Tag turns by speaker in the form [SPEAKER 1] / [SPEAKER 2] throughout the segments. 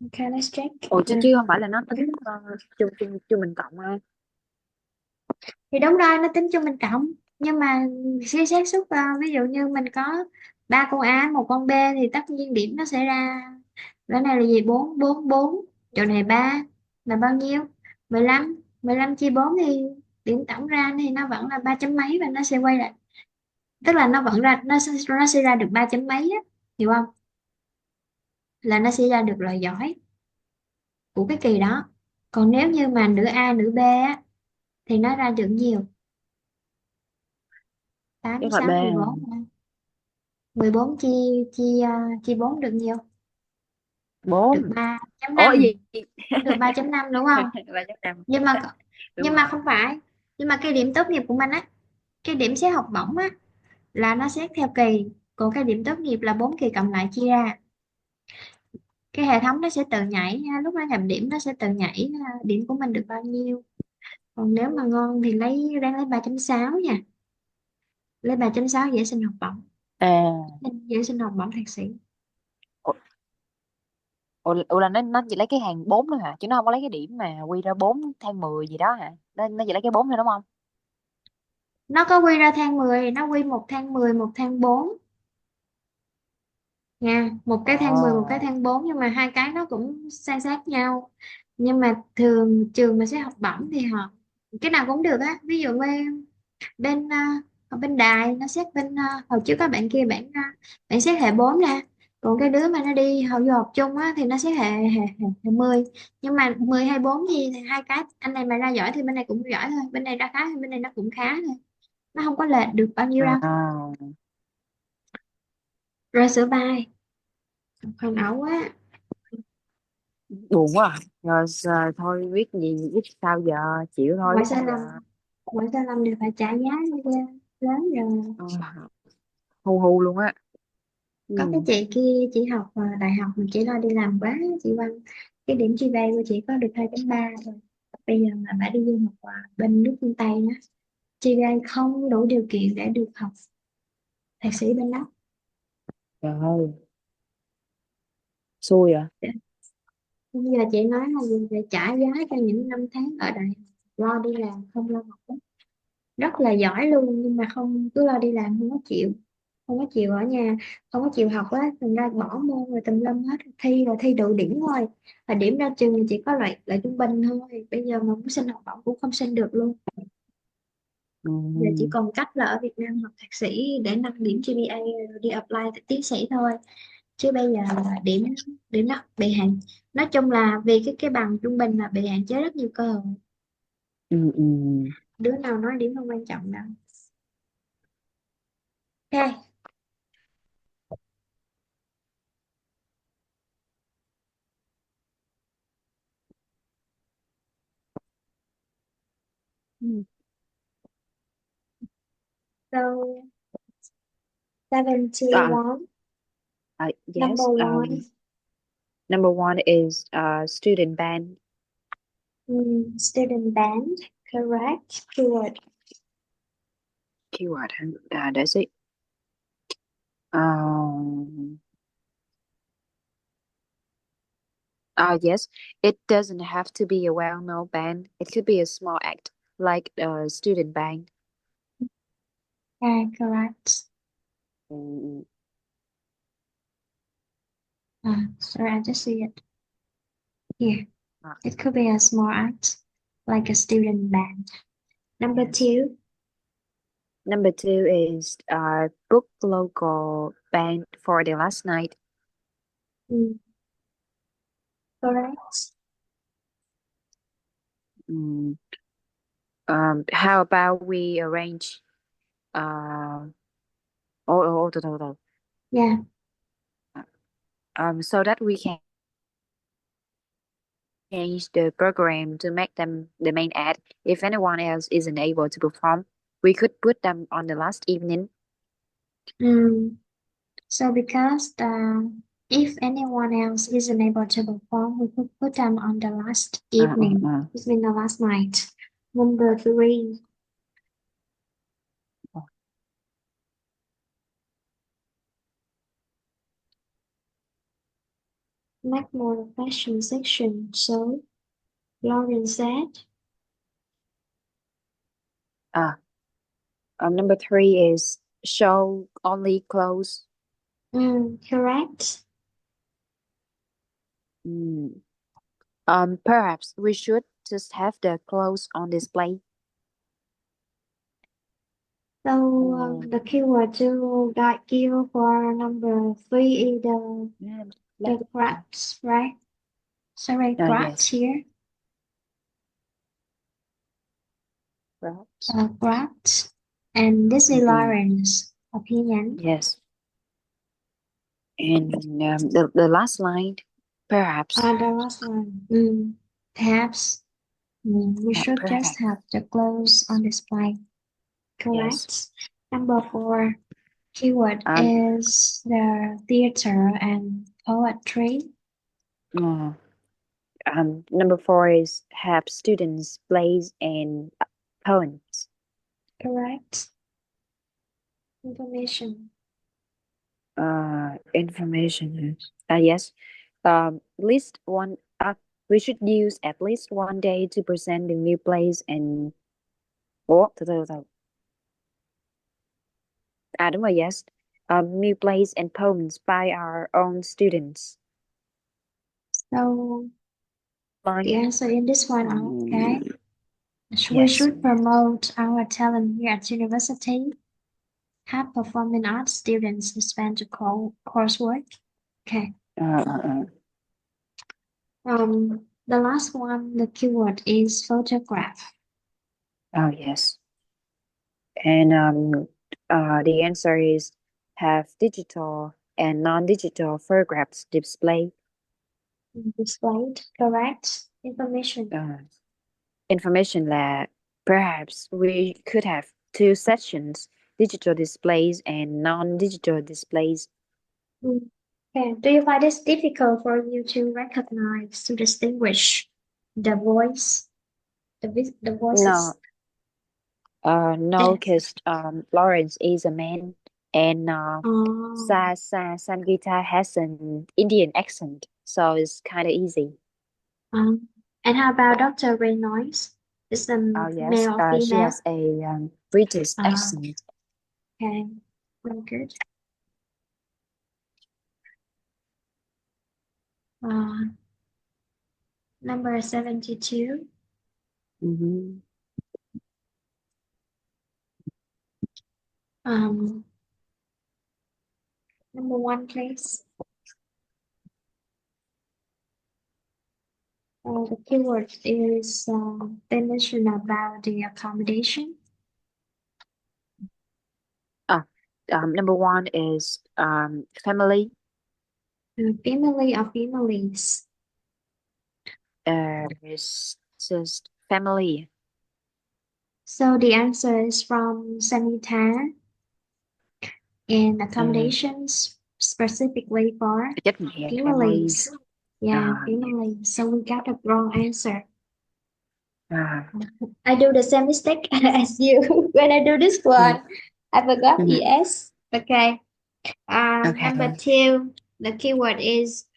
[SPEAKER 1] Okay, let's check.
[SPEAKER 2] Ồ chứ
[SPEAKER 1] Nè.
[SPEAKER 2] chứ không phải là nó tính trung bình cộng ha.
[SPEAKER 1] Thì đúng rồi, nó tính cho mình cộng. Nhưng mà suy xét xuất ví dụ như mình có ba con A, một con B thì tất nhiên điểm nó sẽ ra. Cái này là gì? Bốn, bốn, bốn. Chỗ này ba là bao nhiêu? 15. 15 chia 4 thì điểm tổng ra thì nó vẫn là ba chấm mấy và nó sẽ quay lại. Tức là nó vẫn ra, nó sẽ ra được ba chấm mấy á. Hiểu không? Là nó sẽ ra được loại giỏi của cái kỳ đó. Còn nếu như mà nửa A nửa B á thì nó ra được nhiều. Tám,
[SPEAKER 2] Chắc là B.
[SPEAKER 1] 6, 14. 14 chia chia 4 được nhiều? Được
[SPEAKER 2] Bốn.
[SPEAKER 1] ba chấm
[SPEAKER 2] Ủa
[SPEAKER 1] năm.
[SPEAKER 2] gì?
[SPEAKER 1] Được ba chấm năm đúng không?
[SPEAKER 2] Ba chấm năm.
[SPEAKER 1] Nhưng mà
[SPEAKER 2] Đúng
[SPEAKER 1] nhưng mà
[SPEAKER 2] rồi.
[SPEAKER 1] không phải. Nhưng mà cái điểm tốt nghiệp của mình á, cái điểm xét học bổng á là nó xét theo kỳ. Còn cái điểm tốt nghiệp là 4 kỳ cộng lại chia ra. Cái hệ thống nó sẽ tự nhảy nha. Lúc nó nhập điểm nó sẽ tự nhảy điểm của mình được bao nhiêu. Còn nếu mà ngon thì ráng lấy 3.6 nha. Lấy 3.6 dễ xin học bổng.
[SPEAKER 2] À.
[SPEAKER 1] Dễ xin học bổng thạc sĩ.
[SPEAKER 2] ủa, ủa là nó chỉ lấy cái hàng 4 thôi hả, chứ nó không có lấy cái điểm mà quy ra 4 than 10 gì đó hả? Nó chỉ lấy cái 4 thôi đúng không?
[SPEAKER 1] Nó có quy ra thang 10, nó quy một thang 10 một thang 4 nha. Một cái thang 10 một cái
[SPEAKER 2] Ồ.
[SPEAKER 1] thang 4 nhưng mà hai cái nó cũng san sát nhau. Nhưng mà thường trường mà sẽ học bổng thì họ cái nào cũng được á. Ví dụ bên ở bên đài nó xét hồi trước các bạn kia bạn xét hệ 4 nè. Còn cái đứa mà nó đi học du học chung á thì nó xét hệ 10. Nhưng mà 10 hay 4 gì thì hai cái anh này mà ra giỏi thì bên này cũng giỏi thôi, bên này ra khá thì bên này nó cũng khá thôi, nó không có lệch được bao nhiêu đâu.
[SPEAKER 2] À,
[SPEAKER 1] Rồi sửa bài không ẩu quá.
[SPEAKER 2] buồn quá à. Rồi thôi biết gì biết sao giờ, chịu thôi
[SPEAKER 1] Mỗi
[SPEAKER 2] biết
[SPEAKER 1] sai
[SPEAKER 2] sao giờ.
[SPEAKER 1] lầm, mỗi sai lầm đều phải trả giá nha. Lớn rồi.
[SPEAKER 2] Ờ, hu hu luôn á. Ừ.
[SPEAKER 1] Có cái chị kia chỉ học đại học mà chỉ lo đi làm quá. Chị Văn, cái điểm GPA của chị có được 2.3 thôi. Bây giờ mà bà đi du học bên nước phương Tây đó, GPA không đủ điều kiện để được học thạc sĩ bên đó.
[SPEAKER 2] Trời ơi, xui à.
[SPEAKER 1] Bây giờ chị nói là mình phải trả giá cho những năm tháng ở đại học lo đi làm không lo học đó. Rất là giỏi luôn nhưng mà không, cứ lo đi làm không có chịu, không có chịu ở nhà, không có chịu học á, thành ra bỏ môn rồi tùm lum hết. Thi là thi đủ điểm thôi, và điểm ra trường thì chỉ có loại loại trung bình thôi. Bây giờ mà muốn xin học bổng cũng không xin được luôn. Giờ chỉ
[SPEAKER 2] Ừ.
[SPEAKER 1] còn cách là ở Việt Nam học thạc sĩ để nâng điểm GPA rồi đi apply để tiến sĩ thôi. Chứ bây giờ là điểm điểm nó bị hạn. Nói chung là vì cái bằng trung bình là bị hạn chế rất nhiều cơ hội.
[SPEAKER 2] Ừ. Ừ.
[SPEAKER 1] Đứa nào nói điểm không quan trọng đâu. Ok.
[SPEAKER 2] Ừ.
[SPEAKER 1] So
[SPEAKER 2] À,
[SPEAKER 1] 71. Number
[SPEAKER 2] yes.
[SPEAKER 1] one.
[SPEAKER 2] Number one is student band.
[SPEAKER 1] Student band. Correct. Keyword.
[SPEAKER 2] Keyword. That's it. Um, yes, it doesn't have to be a well-known band. It could be a small act, like a student band.
[SPEAKER 1] Okay, correct.
[SPEAKER 2] Mm,
[SPEAKER 1] Sorry, I just see it here.
[SPEAKER 2] uh,
[SPEAKER 1] It could be a small act, like a student band. Number
[SPEAKER 2] yes.
[SPEAKER 1] two.
[SPEAKER 2] Number two is book local band for the last night.
[SPEAKER 1] Mm, correct.
[SPEAKER 2] Mm, how about we arrange uh từ từ từ.
[SPEAKER 1] Yeah.
[SPEAKER 2] So that we can change the program to make them the main act. If anyone else isn't able to perform, we could put them on the last evening.
[SPEAKER 1] Mm, so because if anyone else isn't able to perform, we could put them on the last
[SPEAKER 2] À, à,
[SPEAKER 1] evening.
[SPEAKER 2] à.
[SPEAKER 1] It's been the last night. Number three. Make more fashion section. So Lauren said,
[SPEAKER 2] Ah, number three is show only clothes.
[SPEAKER 1] correct.
[SPEAKER 2] Mm. Perhaps we should just have the clothes on display.
[SPEAKER 1] So
[SPEAKER 2] Mm.
[SPEAKER 1] the keyword to guide you for number three is
[SPEAKER 2] Yeah,
[SPEAKER 1] the
[SPEAKER 2] okay.
[SPEAKER 1] crafts, right? Sorry, crafts
[SPEAKER 2] Yes,
[SPEAKER 1] here.
[SPEAKER 2] perhaps.
[SPEAKER 1] Crafts. And this is
[SPEAKER 2] Mm-mm.
[SPEAKER 1] Lauren's opinion.
[SPEAKER 2] Yes, and the last line, perhaps.
[SPEAKER 1] The last one. Perhaps we should just
[SPEAKER 2] Perhaps.
[SPEAKER 1] have the clothes on display.
[SPEAKER 2] Yes.
[SPEAKER 1] Correct. Number four keyword
[SPEAKER 2] Um.
[SPEAKER 1] is the theater and poetry.
[SPEAKER 2] uh, Number four is have students plays and poems.
[SPEAKER 1] Correct. Information.
[SPEAKER 2] Information. Yes. Least one. We should use at least one day to present the new plays and. Ủa, từ. Đúng rồi, yes. New plays and poems by our own students.
[SPEAKER 1] So the
[SPEAKER 2] Fine.
[SPEAKER 1] answer in this one are okay. We
[SPEAKER 2] Yes.
[SPEAKER 1] should promote our talent here at university. Have performing arts students expand the coursework. Okay. The last one, the keyword is photograph.
[SPEAKER 2] Oh, yes. And the answer is have digital and non-digital photographs display.
[SPEAKER 1] Displayed. Correct. Information.
[SPEAKER 2] Uh, Information là perhaps we could have two sections, digital displays and non-digital displays.
[SPEAKER 1] Mm. Okay. Do you find this difficult for you to recognize, to distinguish the voice, the
[SPEAKER 2] No,
[SPEAKER 1] voices?
[SPEAKER 2] no,
[SPEAKER 1] Yes.
[SPEAKER 2] because Lawrence is a man and
[SPEAKER 1] Oh.
[SPEAKER 2] Sangita has an Indian accent, so it's kind of easy.
[SPEAKER 1] And how about Dr. Reynolds? Is the
[SPEAKER 2] Oh yes,
[SPEAKER 1] male or
[SPEAKER 2] she
[SPEAKER 1] female?
[SPEAKER 2] has a British
[SPEAKER 1] Uh,
[SPEAKER 2] accent.
[SPEAKER 1] okay. Very good. Uh, number 72.
[SPEAKER 2] Mm-hmm.
[SPEAKER 1] Um, number one, please. The keyword is they mention about the accommodation.
[SPEAKER 2] Ah, Number one is family.
[SPEAKER 1] Family or families.
[SPEAKER 2] It's just family.
[SPEAKER 1] So the answer is from Sanita and
[SPEAKER 2] Uh,
[SPEAKER 1] accommodations specifically for
[SPEAKER 2] Trách nhiệm
[SPEAKER 1] families.
[SPEAKER 2] families.
[SPEAKER 1] Yeah,
[SPEAKER 2] Yeah.
[SPEAKER 1] families. So we got the wrong answer.
[SPEAKER 2] Ah,
[SPEAKER 1] I do the same mistake as you when I do this one. I forgot
[SPEAKER 2] mhm.
[SPEAKER 1] ES. Okay. Number
[SPEAKER 2] Okay.
[SPEAKER 1] two, the keyword is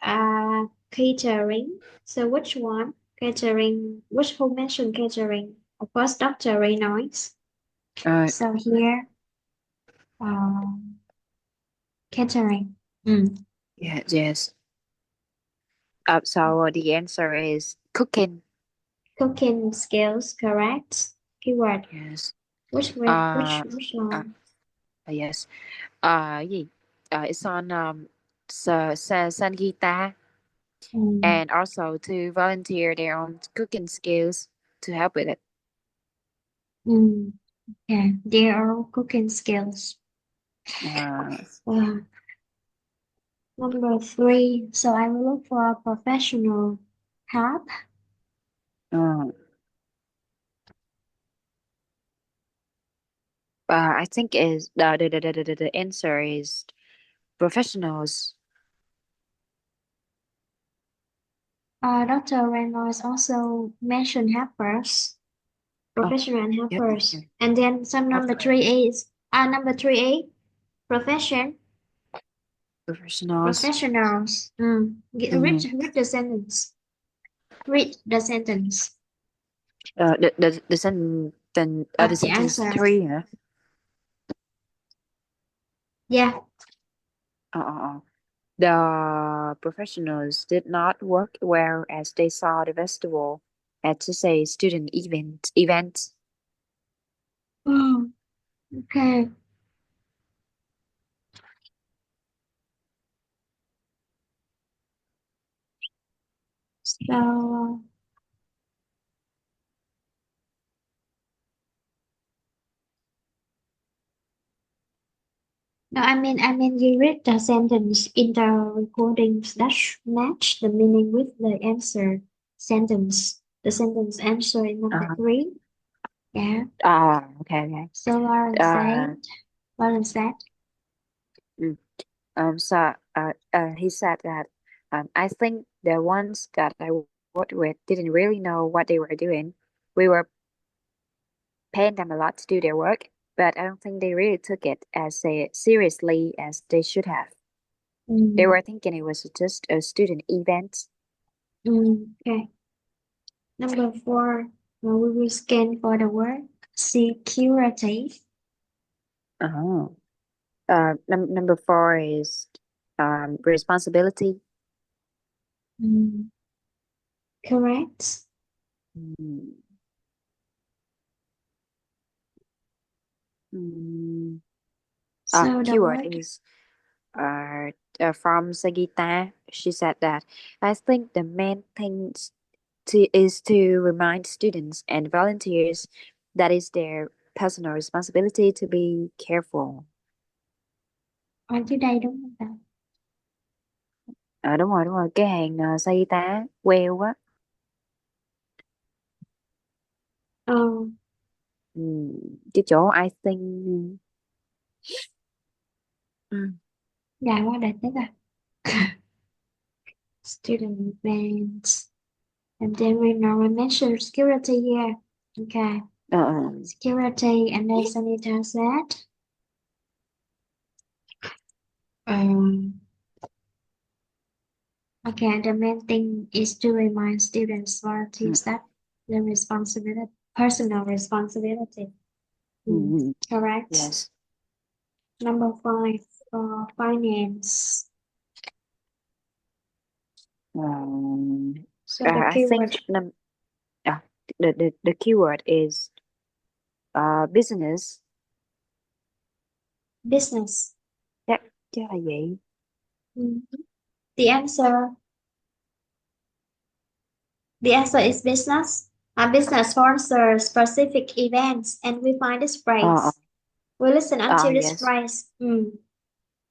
[SPEAKER 1] catering. So which one? Catering. Which who mentioned catering? Of course, Dr. Reynolds.
[SPEAKER 2] Uh,
[SPEAKER 1] So here, um, catering. Mm.
[SPEAKER 2] yes, yes. So the answer is cooking.
[SPEAKER 1] Cooking skills, correct? Keyword.
[SPEAKER 2] Yes.
[SPEAKER 1] Which way?
[SPEAKER 2] Uh,
[SPEAKER 1] Which
[SPEAKER 2] uh
[SPEAKER 1] line?
[SPEAKER 2] yes. Gì? It's on Sangita
[SPEAKER 1] Mm.
[SPEAKER 2] and also to volunteer their own cooking skills to help with it.
[SPEAKER 1] Mm. Yeah, they are all cooking skills.
[SPEAKER 2] Uh,
[SPEAKER 1] Uh, number three. So I will look for a professional help.
[SPEAKER 2] uh, I think is the answer is professionals.
[SPEAKER 1] Dr. Reynolds also mentioned helpers,
[SPEAKER 2] Oh,
[SPEAKER 1] professional and
[SPEAKER 2] yep.
[SPEAKER 1] helpers. And then some
[SPEAKER 2] Have
[SPEAKER 1] number three is number three A, profession.
[SPEAKER 2] Professionals.
[SPEAKER 1] Professionals.
[SPEAKER 2] Mm.
[SPEAKER 1] Read the sentence. Read the sentence.
[SPEAKER 2] The
[SPEAKER 1] The
[SPEAKER 2] sentence
[SPEAKER 1] answer.
[SPEAKER 2] three hả?
[SPEAKER 1] Yeah.
[SPEAKER 2] Uh. The professionals did not work well as they saw the festival as to say student events.
[SPEAKER 1] Oh, okay. So, no, I mean, you read the sentence in the recordings that match the meaning with the answer sentence. The sentence answer in number
[SPEAKER 2] Uh,
[SPEAKER 1] three. Yeah.
[SPEAKER 2] okay, okay.
[SPEAKER 1] So Lauren said,
[SPEAKER 2] Uh,
[SPEAKER 1] Lauren said,
[SPEAKER 2] mm, he said that I think the ones that I worked with didn't really know what they were doing. We were paying them a lot to do their work, but I don't think they really took it as seriously as they should have. They
[SPEAKER 1] mm,
[SPEAKER 2] were thinking it was just a student event.
[SPEAKER 1] okay. Number four, we will scan for the word security.
[SPEAKER 2] Oh. Number four is responsibility.
[SPEAKER 1] Mm, correct.
[SPEAKER 2] Mm, mm,
[SPEAKER 1] So the
[SPEAKER 2] keyword
[SPEAKER 1] word,
[SPEAKER 2] is from Sagita. She said that I think the main thing is to remind students and volunteers that is their personal responsibility to be careful.
[SPEAKER 1] ở dưới đây đúng không ta?
[SPEAKER 2] Đúng rồi, cái hàng Sagita queo á.
[SPEAKER 1] Ờ,
[SPEAKER 2] Cái chỗ I think. Ừ.
[SPEAKER 1] dài quá để tiếp à. Student events. And then we now mention security here. Okay.
[SPEAKER 2] Ờ,
[SPEAKER 1] Security, and then Sanita said, um, okay, the main thing is to remind students,
[SPEAKER 2] ừ,
[SPEAKER 1] volunteers that the responsibility, personal responsibility.
[SPEAKER 2] ừ, ừ.
[SPEAKER 1] Correct.
[SPEAKER 2] Yes.
[SPEAKER 1] Number five, finance.
[SPEAKER 2] Um,
[SPEAKER 1] So the
[SPEAKER 2] I think
[SPEAKER 1] keyword
[SPEAKER 2] uh, the keyword is business.
[SPEAKER 1] business.
[SPEAKER 2] Chắc là vậy.
[SPEAKER 1] Mm. The answer, the answer is business. A business sponsors specific events, and we find this
[SPEAKER 2] Uh,
[SPEAKER 1] phrase. We listen until this
[SPEAKER 2] yes.
[SPEAKER 1] phrase.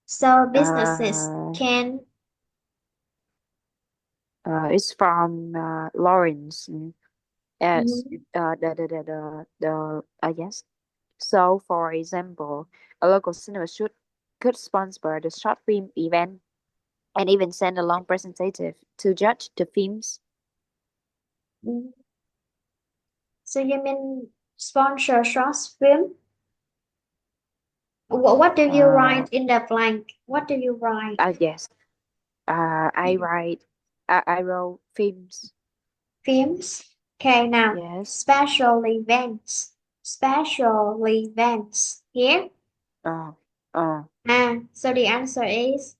[SPEAKER 1] So businesses
[SPEAKER 2] Uh,
[SPEAKER 1] can.
[SPEAKER 2] it's from Lawrence. As
[SPEAKER 1] Mhm.
[SPEAKER 2] yes. So, for example, a local cinema should could sponsor the short film event and even send a long representative to judge the films.
[SPEAKER 1] Mm. So you mean sponsor short film? What do you
[SPEAKER 2] Uh,
[SPEAKER 1] write in the blank? What do you write?
[SPEAKER 2] yes. I wrote films.
[SPEAKER 1] Films. Okay, now
[SPEAKER 2] Yes.
[SPEAKER 1] special events. Special events. Here.
[SPEAKER 2] Uh, uh,
[SPEAKER 1] So the answer is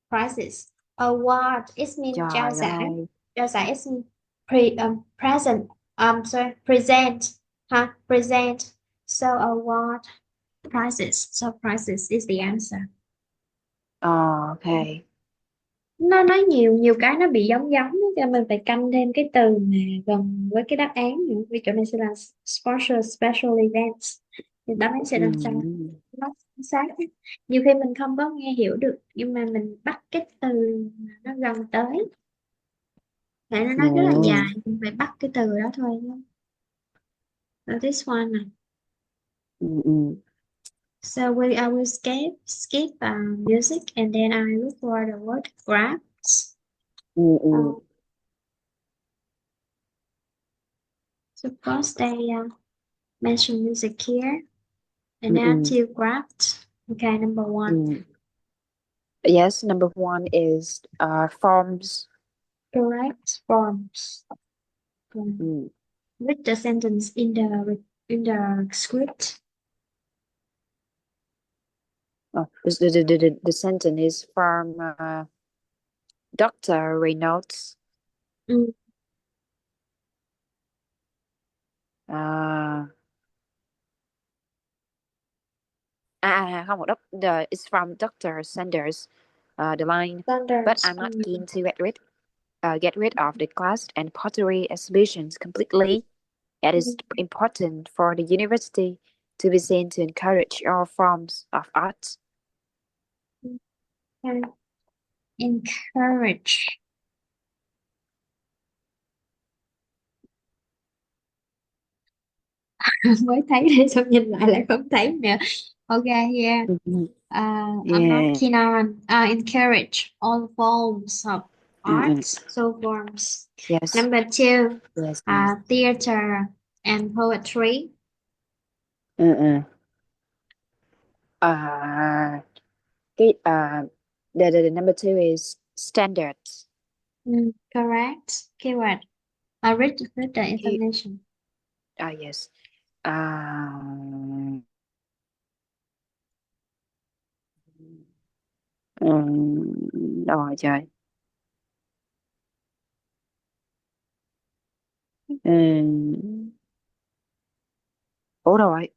[SPEAKER 1] prizes. Award. It means trao
[SPEAKER 2] trời
[SPEAKER 1] giải.
[SPEAKER 2] ơi.
[SPEAKER 1] Trao giải is present. Sorry, present. Huh? Present. So award, prizes. So prizes is the answer.
[SPEAKER 2] Okay.
[SPEAKER 1] Nó nói nhiều nhiều cái nó bị giống giống á, cho mình phải canh thêm cái từ mà gần với cái đáp án nữa. Vì chỗ này sẽ là special events, thì đáp án sẽ làm sao nó chính xác á. Nhiều khi mình không có nghe hiểu được, nhưng mà mình bắt cái từ mà nó gần tới, tại nó nói rất là dài,
[SPEAKER 2] Ừ.
[SPEAKER 1] mình phải bắt cái từ đó thôi nhé. So this one này.
[SPEAKER 2] Ừ, ừ,
[SPEAKER 1] I will skip music, and then I look for the word graphs.
[SPEAKER 2] ừ, ừ,
[SPEAKER 1] Uh, suppose they mention music here. And
[SPEAKER 2] ừ,
[SPEAKER 1] then
[SPEAKER 2] ừ,
[SPEAKER 1] to graft. Okay, number one.
[SPEAKER 2] Mm. Yes, number one is forms.
[SPEAKER 1] Correct forms. Um,
[SPEAKER 2] Mm.
[SPEAKER 1] Read the sentence in the script.
[SPEAKER 2] Oh, the sentence is from Dr. Reynolds.
[SPEAKER 1] Mm,
[SPEAKER 2] Uh, không, một it's from Dr. Sanders. The line, but
[SPEAKER 1] standards.
[SPEAKER 2] I'm not keen to get rid of the glass and pottery exhibitions completely. It is
[SPEAKER 1] Mm,
[SPEAKER 2] important for the university to be seen to encourage all forms of art.
[SPEAKER 1] and encourage. Mới thấy đây xong nhìn lại lại không thấy nữa. Okay, yeah.
[SPEAKER 2] Mhm.
[SPEAKER 1] I'm not
[SPEAKER 2] Yeah.
[SPEAKER 1] keen on encourage all forms of art,
[SPEAKER 2] Mm-mm.
[SPEAKER 1] so forms.
[SPEAKER 2] Yes.
[SPEAKER 1] Number two,
[SPEAKER 2] Yes. Yes.
[SPEAKER 1] theater and poetry.
[SPEAKER 2] Mm-mm. Uh, the number two is standards.
[SPEAKER 1] Correct. Keyword. Read the
[SPEAKER 2] He,
[SPEAKER 1] information.
[SPEAKER 2] yes. Um, rồi trời. Ừm, ủa rồi.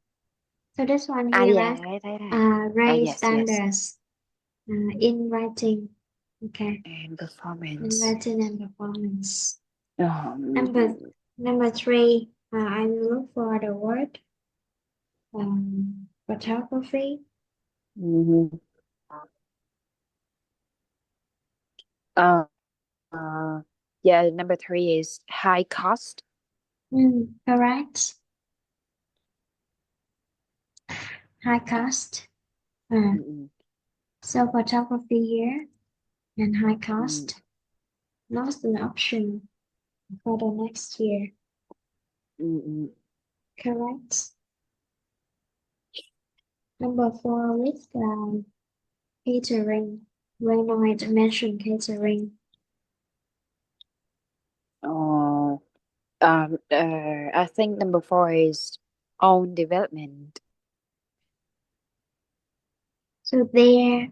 [SPEAKER 1] So this one
[SPEAKER 2] À
[SPEAKER 1] here,
[SPEAKER 2] dạ,
[SPEAKER 1] right?
[SPEAKER 2] thấy thấy.
[SPEAKER 1] Raise
[SPEAKER 2] Yes, yes.
[SPEAKER 1] standards in writing. Okay.
[SPEAKER 2] And
[SPEAKER 1] In
[SPEAKER 2] performance.
[SPEAKER 1] writing and performance.
[SPEAKER 2] Um,
[SPEAKER 1] Number three, I will look for the word photography.
[SPEAKER 2] mhm. Uh, uh, yeah, number three is high cost.
[SPEAKER 1] Correct. High cost. Uh,
[SPEAKER 2] Mm-mm.
[SPEAKER 1] so photography here and high
[SPEAKER 2] Mm,
[SPEAKER 1] cost. Lost an option for the next year.
[SPEAKER 2] mm-mm.
[SPEAKER 1] Correct. Number four, with catering. Reynolds mentioned catering.
[SPEAKER 2] Uh, I think number four is own development.
[SPEAKER 1] So their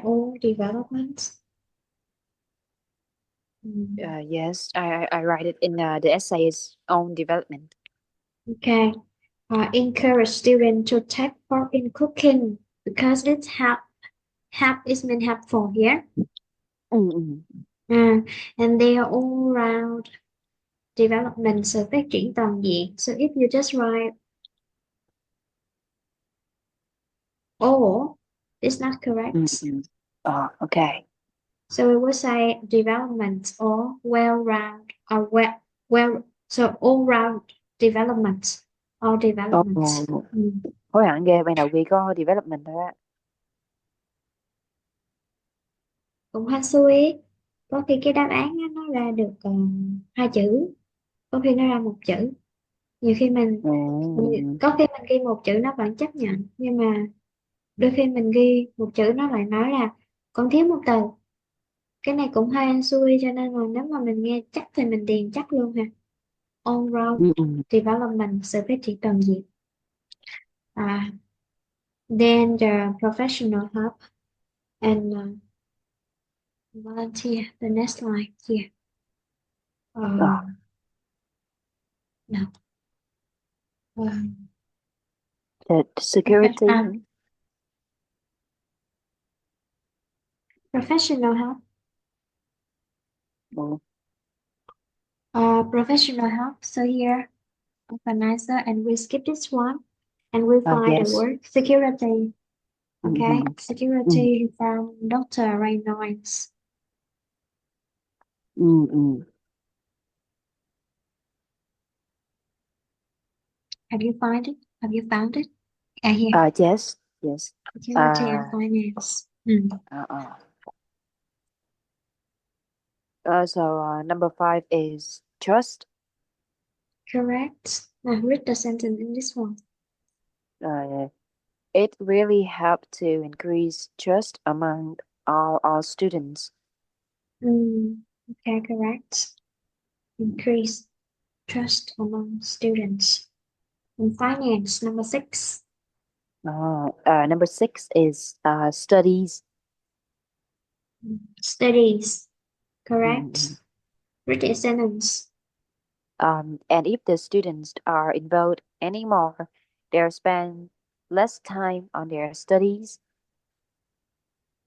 [SPEAKER 1] own development. Mm,
[SPEAKER 2] Yes, I write it in the essay is own development.
[SPEAKER 1] Okay. Encourage students to take part in cooking because it help is mean helpful here.
[SPEAKER 2] Mm-mm.
[SPEAKER 1] Uh, and they are all round development, sự phát triển toàn diện. So if you just write all, it's not correct.
[SPEAKER 2] Mm-mm. Oh, okay.
[SPEAKER 1] So we would say development or well-round or so all-round development or development.
[SPEAKER 2] Oh,
[SPEAKER 1] Ừ.
[SPEAKER 2] hối hận ghê, ban đầu ghi có development thôi á.
[SPEAKER 1] Cũng hên xui, có khi cái đáp án á, nó ra được hai chữ, có khi nó ra một chữ. Nhiều khi mình
[SPEAKER 2] Mm.
[SPEAKER 1] có khi mình ghi một chữ nó vẫn chấp nhận, nhưng mà đôi khi mình ghi một chữ nó lại nói là còn thiếu một từ. Cái này cũng hơi hên xui, cho nên là nếu mà mình nghe chắc thì mình điền chắc luôn ha. All round
[SPEAKER 2] Mm-mm.
[SPEAKER 1] development, sự phát triển toàn diện. À, then the professional help and volunteer. The next line here.
[SPEAKER 2] Ờ,
[SPEAKER 1] No. Um,
[SPEAKER 2] the security.
[SPEAKER 1] professional help.
[SPEAKER 2] Ừ.
[SPEAKER 1] Professional help. So here, organizer, and we skip this one, and we find the
[SPEAKER 2] Yes.
[SPEAKER 1] word security. Okay,
[SPEAKER 2] Mm-hmm. Mm.
[SPEAKER 1] security from Dr. Reynolds.
[SPEAKER 2] Mm-mm.
[SPEAKER 1] Have you find it? Have you found it? Here.
[SPEAKER 2] Yes. Yes.
[SPEAKER 1] Security and
[SPEAKER 2] Uh,
[SPEAKER 1] finance.
[SPEAKER 2] uh, uh. So number five is trust.
[SPEAKER 1] Correct. Now read the sentence in this one.
[SPEAKER 2] Uh, It really helped to increase trust among all our students.
[SPEAKER 1] Mm, okay, correct. Increase trust among students. And finance, number six.
[SPEAKER 2] Number six is studies.
[SPEAKER 1] Studies, correct.
[SPEAKER 2] Mhm.
[SPEAKER 1] Read sentence.
[SPEAKER 2] And if the students are involved anymore, they'll spend less time on their studies.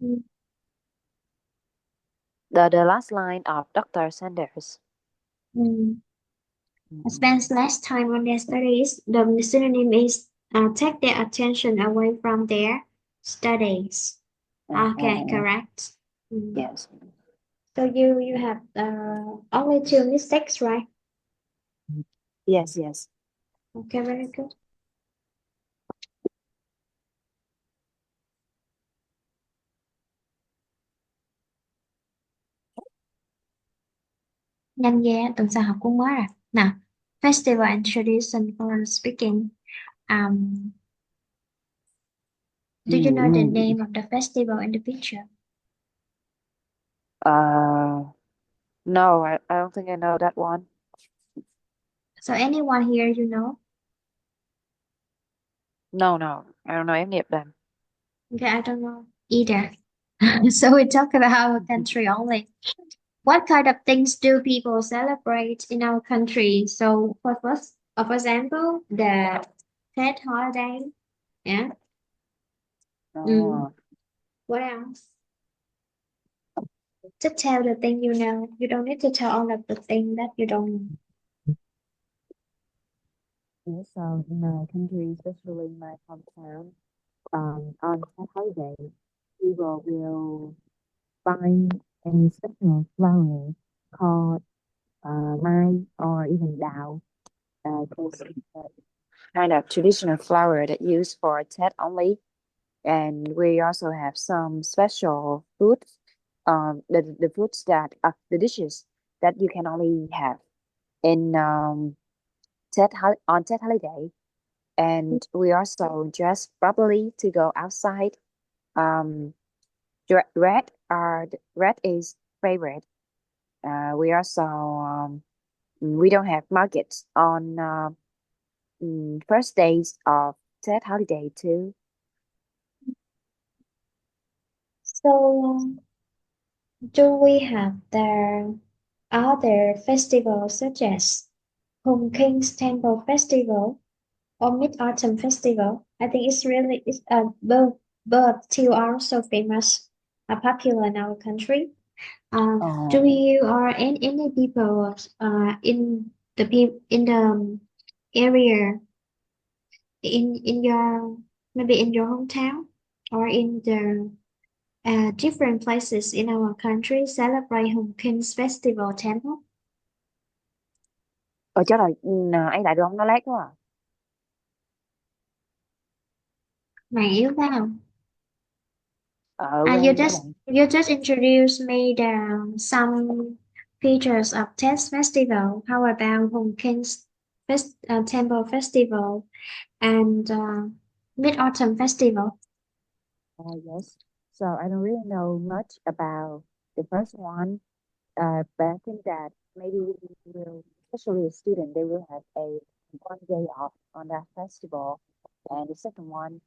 [SPEAKER 1] Mm,
[SPEAKER 2] The last line of Dr. Sanders.
[SPEAKER 1] mm.
[SPEAKER 2] Mm,
[SPEAKER 1] Spends less time on their studies. The synonym is take their attention away from their studies. Okay,
[SPEAKER 2] mhm.
[SPEAKER 1] correct. Mm.
[SPEAKER 2] Yes.
[SPEAKER 1] So you have only two mistakes, right?
[SPEAKER 2] Yes, yes.
[SPEAKER 1] Okay, very good. Nhanh ghê, tuần sau học cũng mới rồi. Nào, Festival and Tradition for Speaking. Um, do you know the
[SPEAKER 2] Mm.
[SPEAKER 1] name of the festival in the picture?
[SPEAKER 2] Uh, no, I don't think I know that one.
[SPEAKER 1] So anyone here you know?
[SPEAKER 2] No, no, I don't know any of them.
[SPEAKER 1] Okay, I don't know either. So we talk about our country only. What kind of things do people celebrate in our country? So for example, the Tet holiday. Yeah. Mm.
[SPEAKER 2] Oh,
[SPEAKER 1] What else? Just tell the thing you know. You don't need to tell all of the thing that you don't know.
[SPEAKER 2] yes, so in my country, especially in my hometown, on that holiday, people will find a special flower called mai or even dao. Because it's a kind of traditional flower that used for Tet only. And we also have some special foods, the foods that the dishes that you can only have in on Tet holiday. And we also dress properly to go outside. Um, red is favorite. We also we don't have markets on first days of Tet holiday too.
[SPEAKER 1] So do we have the other festivals such as Home King's Temple Festival or Mid Autumn Festival? I think it's both two are so famous, are popular in our country. Do
[SPEAKER 2] Oh,
[SPEAKER 1] you or any people in in the area in your maybe in your hometown or in the different places in our country celebrate Home King's Festival Temple?
[SPEAKER 2] ở chắc là anh lại đoán nó lát quá à.
[SPEAKER 1] Mày yếu phải không?
[SPEAKER 2] Quen rồi đó bạn.
[SPEAKER 1] You just introduced me the some features of Test Festival. How about Home King's Temple Festival and Mid Autumn Festival?
[SPEAKER 2] Yes. So I don't really know much about the first one, but I think that maybe we will, especially a student, they will have a 1 day off on that festival. And the second one,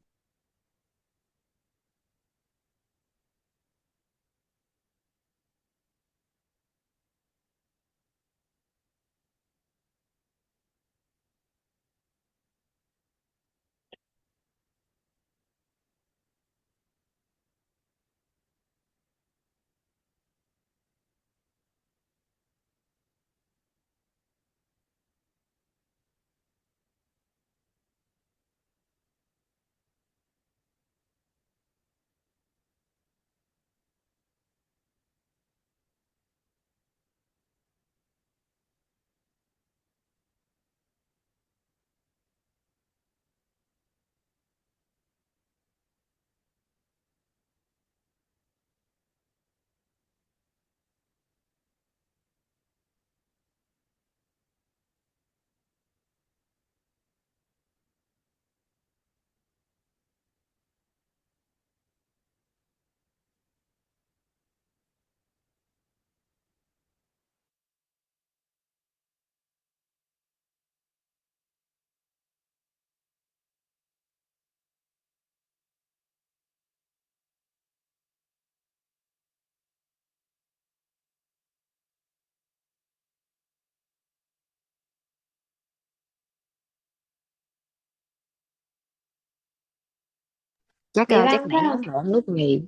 [SPEAKER 2] Chắc
[SPEAKER 1] Bị
[SPEAKER 2] chắc
[SPEAKER 1] băng phải
[SPEAKER 2] nãy nó
[SPEAKER 1] không?
[SPEAKER 2] một nước gì.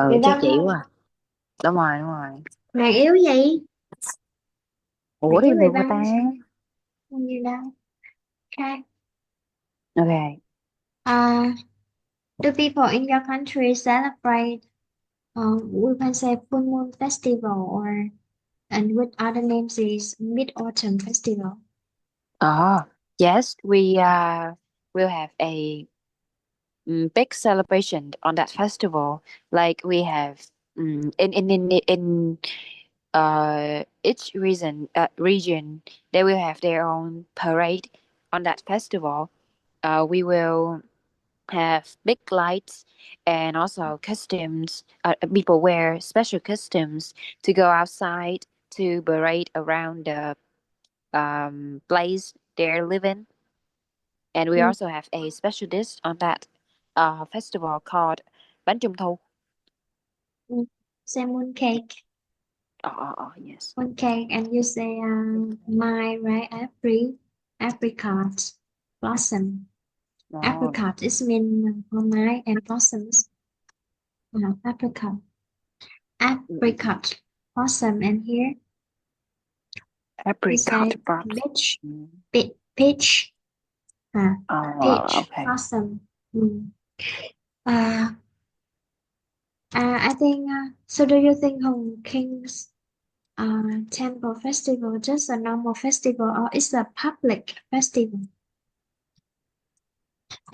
[SPEAKER 1] Bị
[SPEAKER 2] Chắc
[SPEAKER 1] băng
[SPEAKER 2] chị
[SPEAKER 1] không?
[SPEAKER 2] quá à. Đúng rồi, đúng rồi.
[SPEAKER 1] Mày yếu gì? Mày
[SPEAKER 2] Ủa thì
[SPEAKER 1] yếu bị
[SPEAKER 2] ngược mà ta.
[SPEAKER 1] băng không gì đâu. Okay.
[SPEAKER 2] Ok.
[SPEAKER 1] Do people in your country celebrate, we can say full moon festival or, and with other names is Mid Autumn Festival.
[SPEAKER 2] Oh, yes, we will have a big celebration on that festival. Like we have in each region they will have their own parade on that festival. We will have big lights and also costumes. People wear special costumes to go outside to parade around the place they're living. And we
[SPEAKER 1] Mm,
[SPEAKER 2] also have a special dish on that festival called bánh trung thu.
[SPEAKER 1] mm. Say moon cake.
[SPEAKER 2] Yes.
[SPEAKER 1] Moon cake, and you say my right apricot blossom.
[SPEAKER 2] Oh,
[SPEAKER 1] Apricot is mean my and blossoms. Apricot.
[SPEAKER 2] mm,
[SPEAKER 1] Apricot blossom, and here we say
[SPEAKER 2] apricot pops.
[SPEAKER 1] peach,
[SPEAKER 2] Mm.
[SPEAKER 1] peach,
[SPEAKER 2] Oh,
[SPEAKER 1] peach
[SPEAKER 2] okay.
[SPEAKER 1] blossom. Mm. Uh, I think. So, do you think Hong Kong's temple festival just a normal festival, or it's a public festival?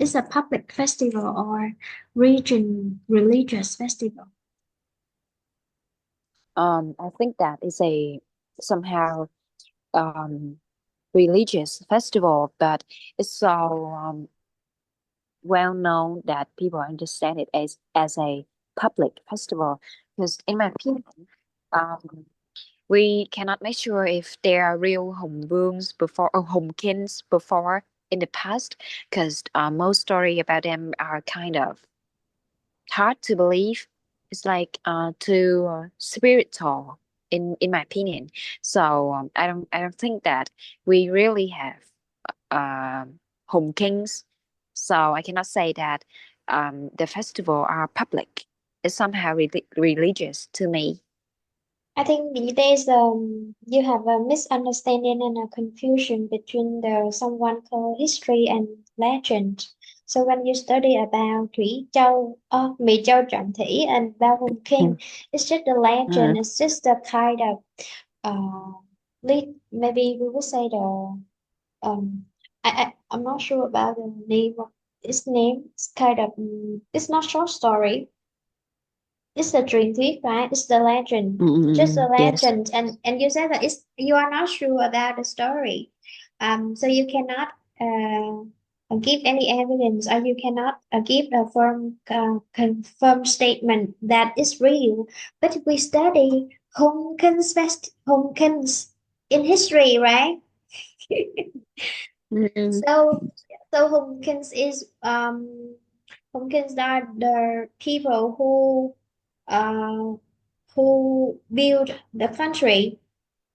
[SPEAKER 1] It's a public festival or region religious festival.
[SPEAKER 2] I think that is a somehow um religious festival, but it's so well known that people understand it as a public festival. Because in my opinion, um, we cannot make sure if there are real Hồng Vương before or Hồng Kings before in the past, because most story about them are kind of hard to believe. It's like too spiritual in my opinion. So I don't think that we really have home kings. So I cannot say that the festival are public. It's somehow religious to me.
[SPEAKER 1] I think these days you have a misunderstanding and a confusion between the someone called history and legend. So when you study about Mỹ Châu Trọng Thủy and Bao King,
[SPEAKER 2] Mm.
[SPEAKER 1] it's just a legend.
[SPEAKER 2] Mm.
[SPEAKER 1] It's just a kind of uh, maybe we would say the um I'm not sure about the name of its name. It's kind of it's not short story. It's a dream thief, right? It's the legend, just a
[SPEAKER 2] Yes.
[SPEAKER 1] legend, and you said that it's you are not sure about the story, so you cannot give any evidence, or you cannot give a firm confirmed statement that is real. But we study Homkins in history, right?
[SPEAKER 2] Mm.
[SPEAKER 1] So so Homkins are the people uh, who built the country,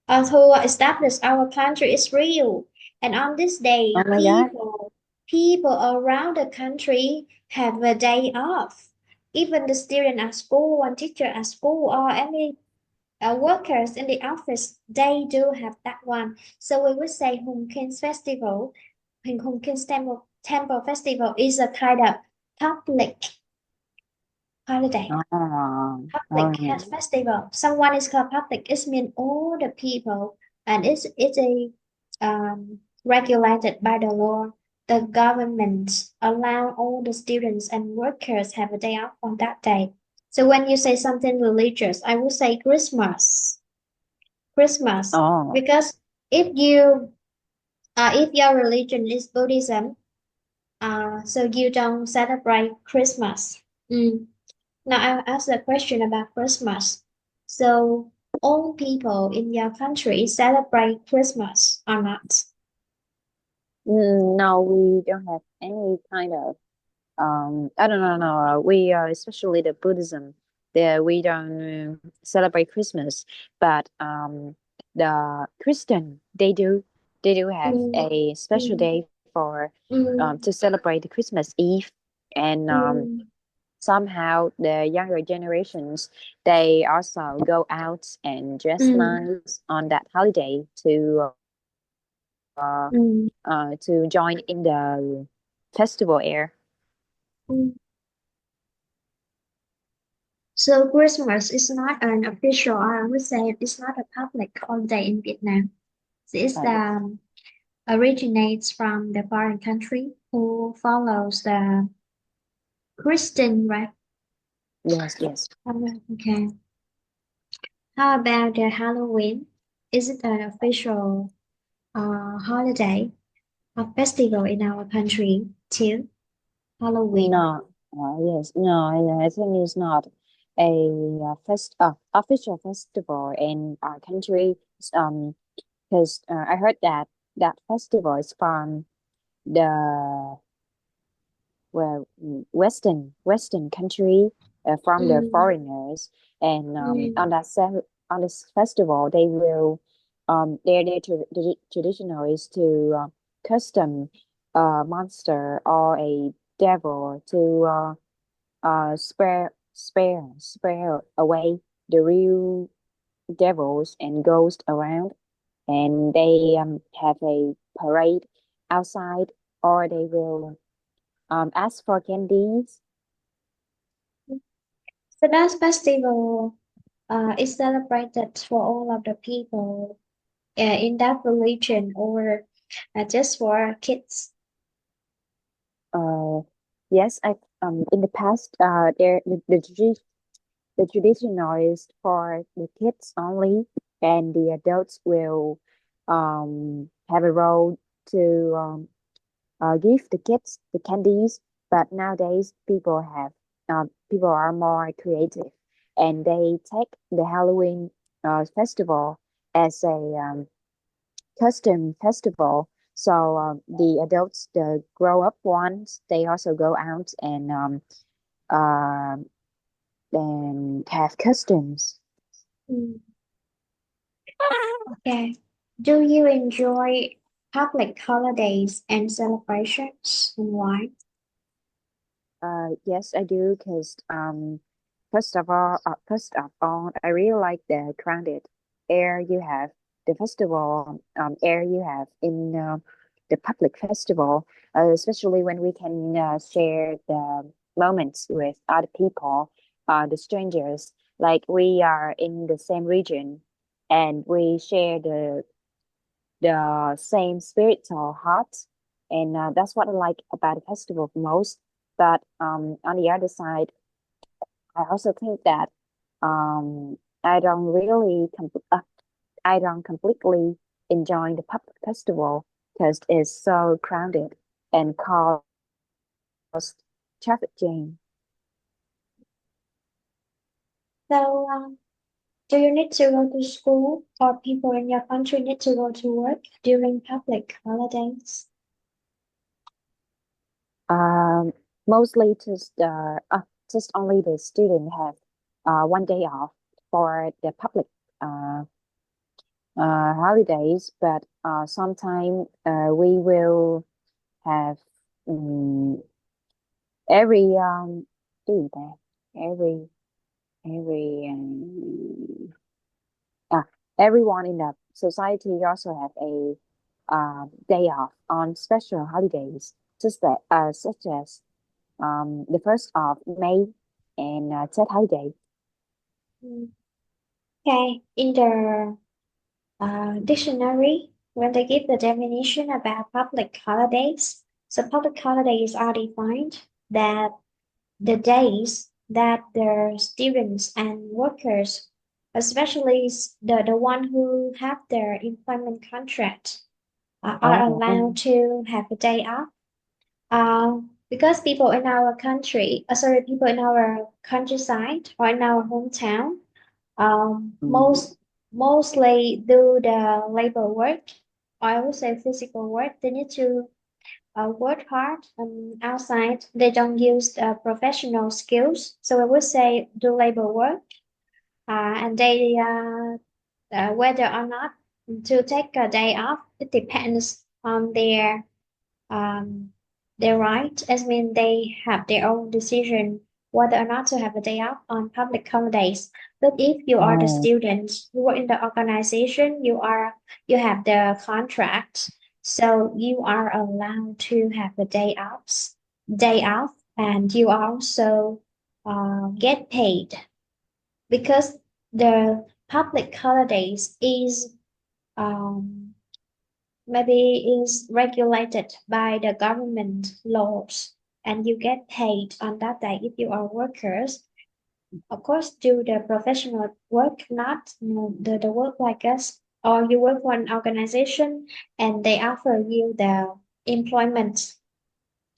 [SPEAKER 1] who established our country is real. And on this
[SPEAKER 2] Oh
[SPEAKER 1] day,
[SPEAKER 2] my God.
[SPEAKER 1] people around the country have a day off. Even the student at school and teacher at school or any workers in the office, they do have that one. So we would say Hùng King's Festival, Hùng King's Temple Festival is a kind of public holiday. Public has
[SPEAKER 2] Oh.
[SPEAKER 1] festival. Someone is called public. It means all the people, and it's a regulated by the law. The government allow all the students and workers have a day off on that day. So when you say something religious, I would say Christmas. Christmas,
[SPEAKER 2] Oh.
[SPEAKER 1] because if you if your religion is Buddhism, so you don't celebrate Christmas. Mm. Now I'll ask a question about Christmas. So all people in your country celebrate Christmas or not?
[SPEAKER 2] No, we don't have any kind of I don't know. No, we especially the Buddhism. There we don't celebrate Christmas, but the Christian they do have
[SPEAKER 1] Mm,
[SPEAKER 2] a special
[SPEAKER 1] mm,
[SPEAKER 2] day for
[SPEAKER 1] mm,
[SPEAKER 2] to celebrate the Christmas Eve, and
[SPEAKER 1] mm.
[SPEAKER 2] somehow the younger generations, they also go out and dress
[SPEAKER 1] Mm,
[SPEAKER 2] nice on that holiday
[SPEAKER 1] mm,
[SPEAKER 2] to join in the festival air.
[SPEAKER 1] mm. So Christmas is not an official, I would say it's not a public holiday in Vietnam. This
[SPEAKER 2] Yes,
[SPEAKER 1] originates from the foreign country who follows the Christian, right?
[SPEAKER 2] yes, yes.
[SPEAKER 1] Okay. How about the Halloween? Is it an official holiday, a festival in our country too? Halloween.
[SPEAKER 2] No, yes, no, I think it's not a official festival in our country. Because I heard that that festival is from the Western country, from the
[SPEAKER 1] Mm,
[SPEAKER 2] foreigners, and
[SPEAKER 1] mm,
[SPEAKER 2] on this festival they will their traditional is to custom a monster or a devil to spare away the real devils and ghosts around, and they have a parade outside, or they will ask for candies.
[SPEAKER 1] so that festival is celebrated for all of the people in that religion or just for kids.
[SPEAKER 2] Uh, yes, I in the past, the traditional is for the kids only, and the adults will have a role to give the kids the candies. But nowadays, people are more creative, and they take the Halloween festival as a custom festival. So the adults, the grow up ones, they also go out uh, and have customs.
[SPEAKER 1] Mm, okay. Do you enjoy public holidays and celebrations and why?
[SPEAKER 2] Yes, I do, because first of all, I really like the crowded air you have, the festival air you have in the public festival, especially when we can share the moments with other people, the strangers, like we are in the same region, and we share the same spiritual heart, and that's what I like about the festival most. But on the other side, I also think that I don't I don't completely enjoy the public festival because it's so crowded and cause traffic jam.
[SPEAKER 1] So, do you need to go to school or people in your country need to go to work during public holidays?
[SPEAKER 2] Um, Mostly just only the student have 1 day off for the public uh, holidays, but sometime we will have um, every cái gì ta every ah, everyone in the society also have a day off on special holidays, such as the 1st of May and Tet holiday.
[SPEAKER 1] Mm, okay, in the dictionary, when they give the definition about public holidays, so public holidays are defined that the days that the students and workers, especially the one who have their employment contract, are allowed
[SPEAKER 2] Oh,
[SPEAKER 1] to have a day off. Because people in our country, people in our countryside or in our hometown,
[SPEAKER 2] mm,
[SPEAKER 1] mostly do the labor work, or I would say physical work. They need to work hard outside. They don't use professional skills, so I would say do labor work, and they whether or not to take a day off, it depends on um, their right. As mean they have their own decision whether or not to have a day off on public holidays. But if you are the
[SPEAKER 2] Oh,
[SPEAKER 1] student, you work in the organization, you have the contract, so you are allowed to have the day off, and you also get paid because the public holidays is um, maybe is regulated by the government laws, and you get paid on that day if you are workers. Of course, do the professional work, not the work like us, or you work for an organization and they offer you the employment.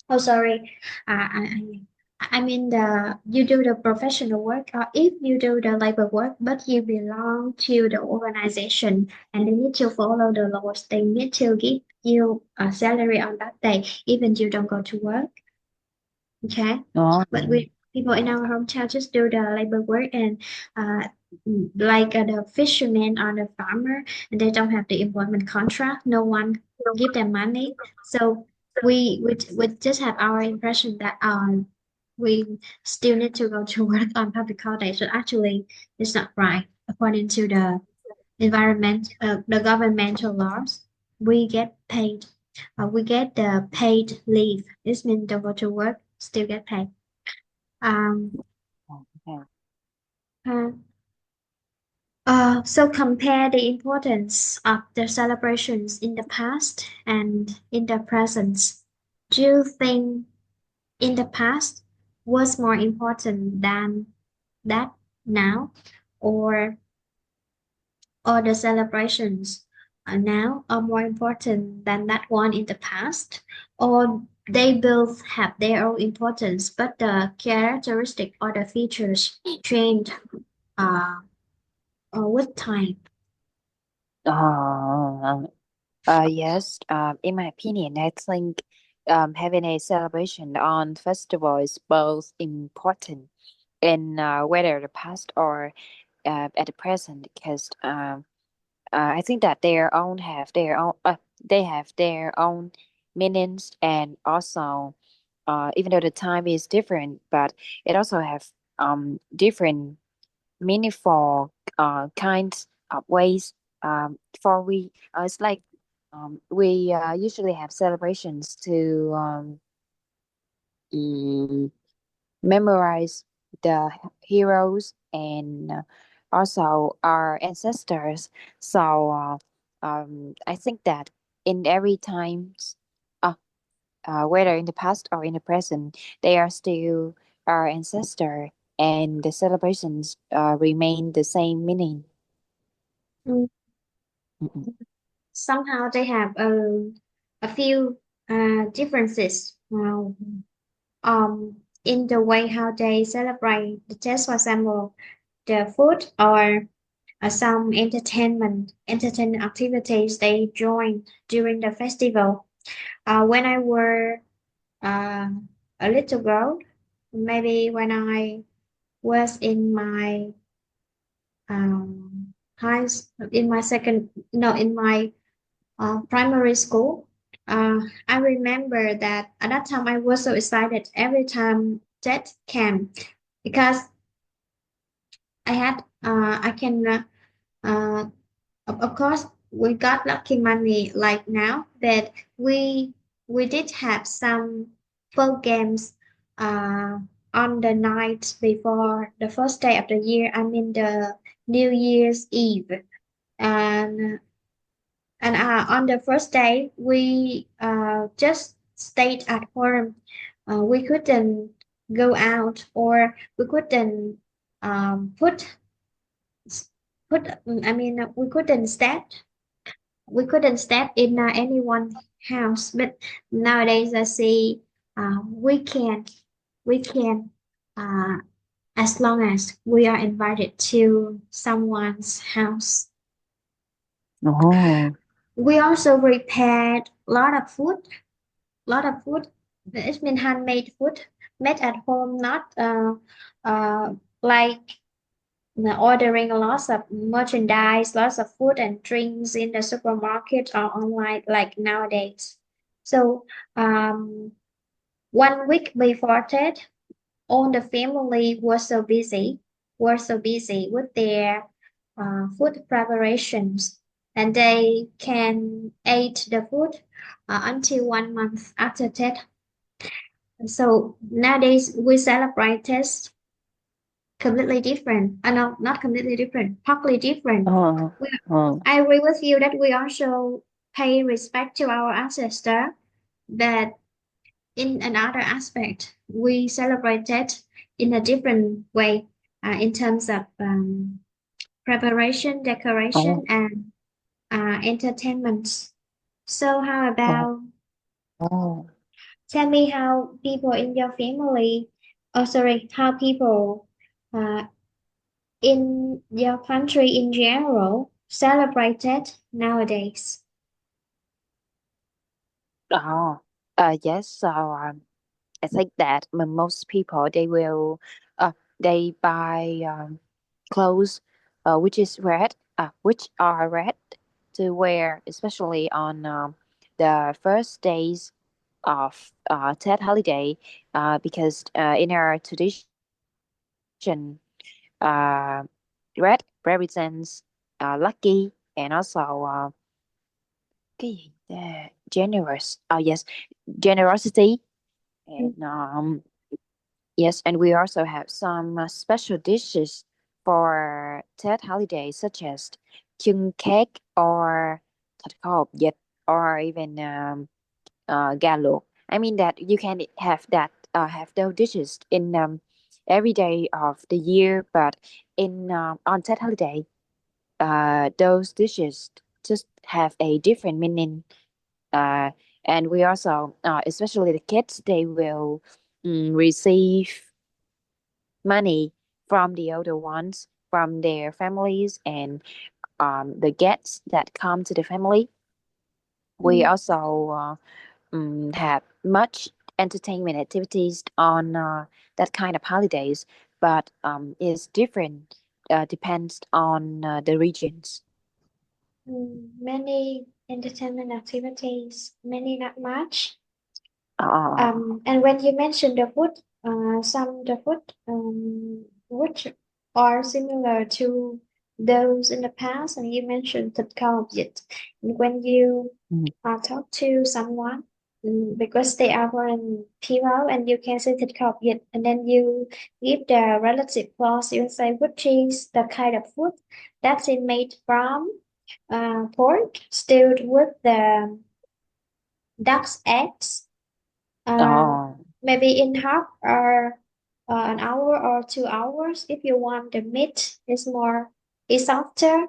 [SPEAKER 1] Oh, sorry. I mean the you do the professional work, or if you do the labor work, but you belong to the organization and they need to follow the laws. They need to give you a salary on that day, even you don't go to work. Okay,
[SPEAKER 2] oh,
[SPEAKER 1] but we people in our hometown just do the labor work and uh, like the fisherman or the farmer, and they don't have the employment contract. No one give them money, so we just have our impression that we still need to go to work on public holiday. So actually, it's not right according to the the governmental laws. We get paid. We get the paid leave. This means don't go to work, still get paid. Um,
[SPEAKER 2] okay.
[SPEAKER 1] uh, so compare the importance of the celebrations in the past and in the present. Do you think in the past was more important than that now, or or the celebrations now are more important than that one in the past, or they both have their own importance, but the characteristic or the features change uh, with time.
[SPEAKER 2] Uh, yes, in my opinion, I think having a celebration on festival is both important in whether the past or at the present, because I think that they have their own meanings, and also even though the time is different, but it also have different meaningful kinds of ways for we it's like we usually have celebrations to mm, memorize the heroes and also our ancestors. So I think that in every times, uh, whether in the past or in the present, they are still our ancestor, and the celebrations remain the same meaning.
[SPEAKER 1] Mm,
[SPEAKER 2] Mm-mm.
[SPEAKER 1] somehow they have a few differences in the way how they celebrate the test, for example, the food or some entertainment activities they join during the festival. When I were uh, a little girl, maybe when I was in my in my second no in my primary school. I remember that at that time I was so excited every time that came because I can of course we got lucky money like now, but we we did have some folk games uh, on the night before the first day of the year. I mean the New Year's Eve, and on the first day we just stayed at home. We couldn't go out, or we couldn't put I mean we couldn't step in anyone's house. But nowadays I see we can we can uh, as long as we are invited to someone's house.
[SPEAKER 2] Oh,
[SPEAKER 1] We also prepared a lot of food. It's been handmade food made at home, not uh, like ordering lots of merchandise, lots of food and drinks in the supermarket or online like nowadays. So um, 1 week before Tet, all the family were so busy with their food preparations, and they can eat the food until 1 month after Tet. So nowadays we celebrate Tet completely different. No, not completely different, partly different.
[SPEAKER 2] Uh,
[SPEAKER 1] We,
[SPEAKER 2] uh,
[SPEAKER 1] I agree with you that we also pay respect to our ancestor, but in another aspect, we celebrate it in a different way in terms of preparation, decoration,
[SPEAKER 2] oh,
[SPEAKER 1] and entertainment. So, how
[SPEAKER 2] oh,
[SPEAKER 1] about
[SPEAKER 2] oh,
[SPEAKER 1] tell me how people in your family, oh, sorry, how people uh, in your country in general celebrate it nowadays?
[SPEAKER 2] oh. Yes. So I think that most people they will they buy clothes which are red to wear, especially on the first days of Tet holiday, because in our tradition, uh, red represents lucky and also cái gì ta? Generous. Oh yes, generosity.
[SPEAKER 1] Mm,
[SPEAKER 2] And yes, and we also have some special dishes for Tet holiday, such as chưng cake or thịt kho hột vịt, or even gà luộc. I mean that you can have those dishes in every day of the year, but in on Tet holiday, those dishes just have a different meaning. Uh, and we also, especially the kids, they will receive money from the older ones, from their families, and the guests that come to the family. We
[SPEAKER 1] mm,
[SPEAKER 2] also have much entertainment activities on that kind of holidays, but it's different, depends on the regions.
[SPEAKER 1] Many entertainment activities, many not much.
[SPEAKER 2] Uh,
[SPEAKER 1] And when you mentioned the food, some the food which are similar to those in the past, and you mentioned the Vịt. And when you
[SPEAKER 2] mm,
[SPEAKER 1] talk to someone, because they are foreign people, and you can say thịt kho Vịt, and then you give the relative clause, you say which is the kind of food that's it made from pork stewed with the duck's eggs, uh,
[SPEAKER 2] uh,
[SPEAKER 1] maybe in half or an hour or 2 hours. If you want the meat is softer.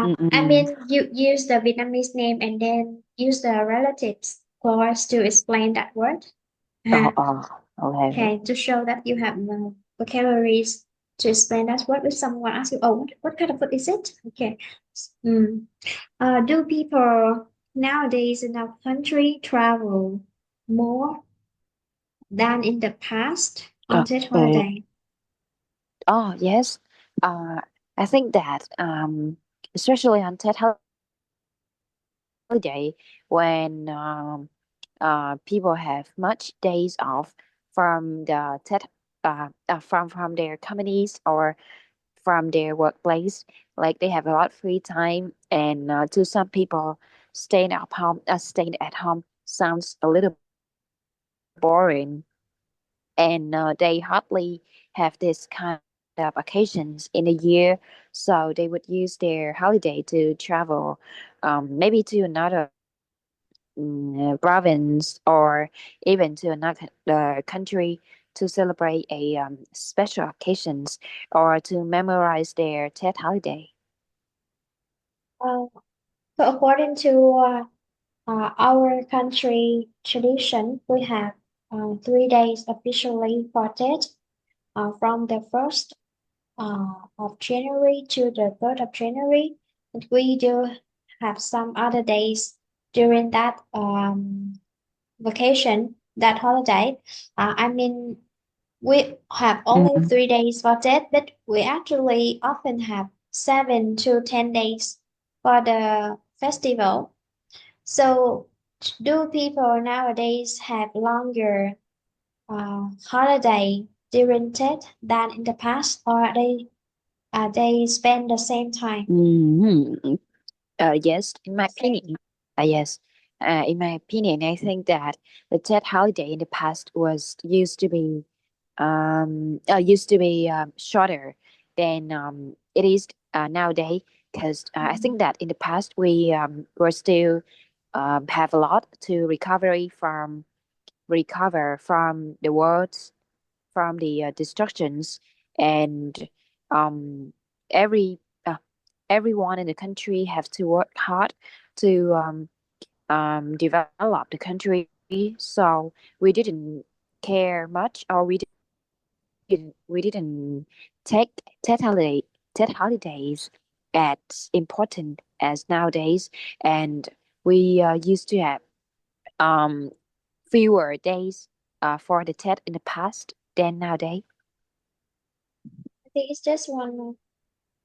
[SPEAKER 2] mm,
[SPEAKER 1] I
[SPEAKER 2] mm,
[SPEAKER 1] mean, you use the Vietnamese name and then use the relatives clause to explain that word.
[SPEAKER 2] uh,
[SPEAKER 1] Uh,
[SPEAKER 2] uh, okay.
[SPEAKER 1] okay, to show that you have vocabularies to explain that word. If someone asks you, "Oh, what kind of food is it?" Okay. Mm. Do people nowadays in our country travel more than in the past on that
[SPEAKER 2] Okay.
[SPEAKER 1] holiday?
[SPEAKER 2] Oh, yes. I think that especially on Tet holiday, when people have much days off from the Tet from their companies or from their workplace, like they have a lot of free time, and to some people, staying at home sounds a little boring, and they hardly have this kind of occasions in a year, so they would use their holiday to travel, maybe to another province, or even to another country, to celebrate a special occasions, or to memorize their Tet holiday.
[SPEAKER 1] Uh, so according to our country tradition, we have 3 days officially for Tet, from the 1st of January to the 3rd of January. And we do have some other days during that vacation, that holiday. I mean, we have only
[SPEAKER 2] Mm,
[SPEAKER 1] 3 days for that, but we actually often have 7 to 10 days for the festival. So, do people nowadays have longer holiday? during Tet than in the past, or they spend the same time?
[SPEAKER 2] Mhm. Yes, in my opinion, yes. In my opinion, I think that the Tet holiday in the past was used to be shorter than it is nowadays. Because I think
[SPEAKER 1] Mm.
[SPEAKER 2] that in the past we were still have a lot to recover from the world's from the destructions, and um, every everyone in the country have to work hard to develop the country. So we didn't care much, or we didn't take Tet holiday Tet holidays as important as nowadays, and we used to have um fewer days for the Tet in the past than nowadays.
[SPEAKER 1] I think it's just one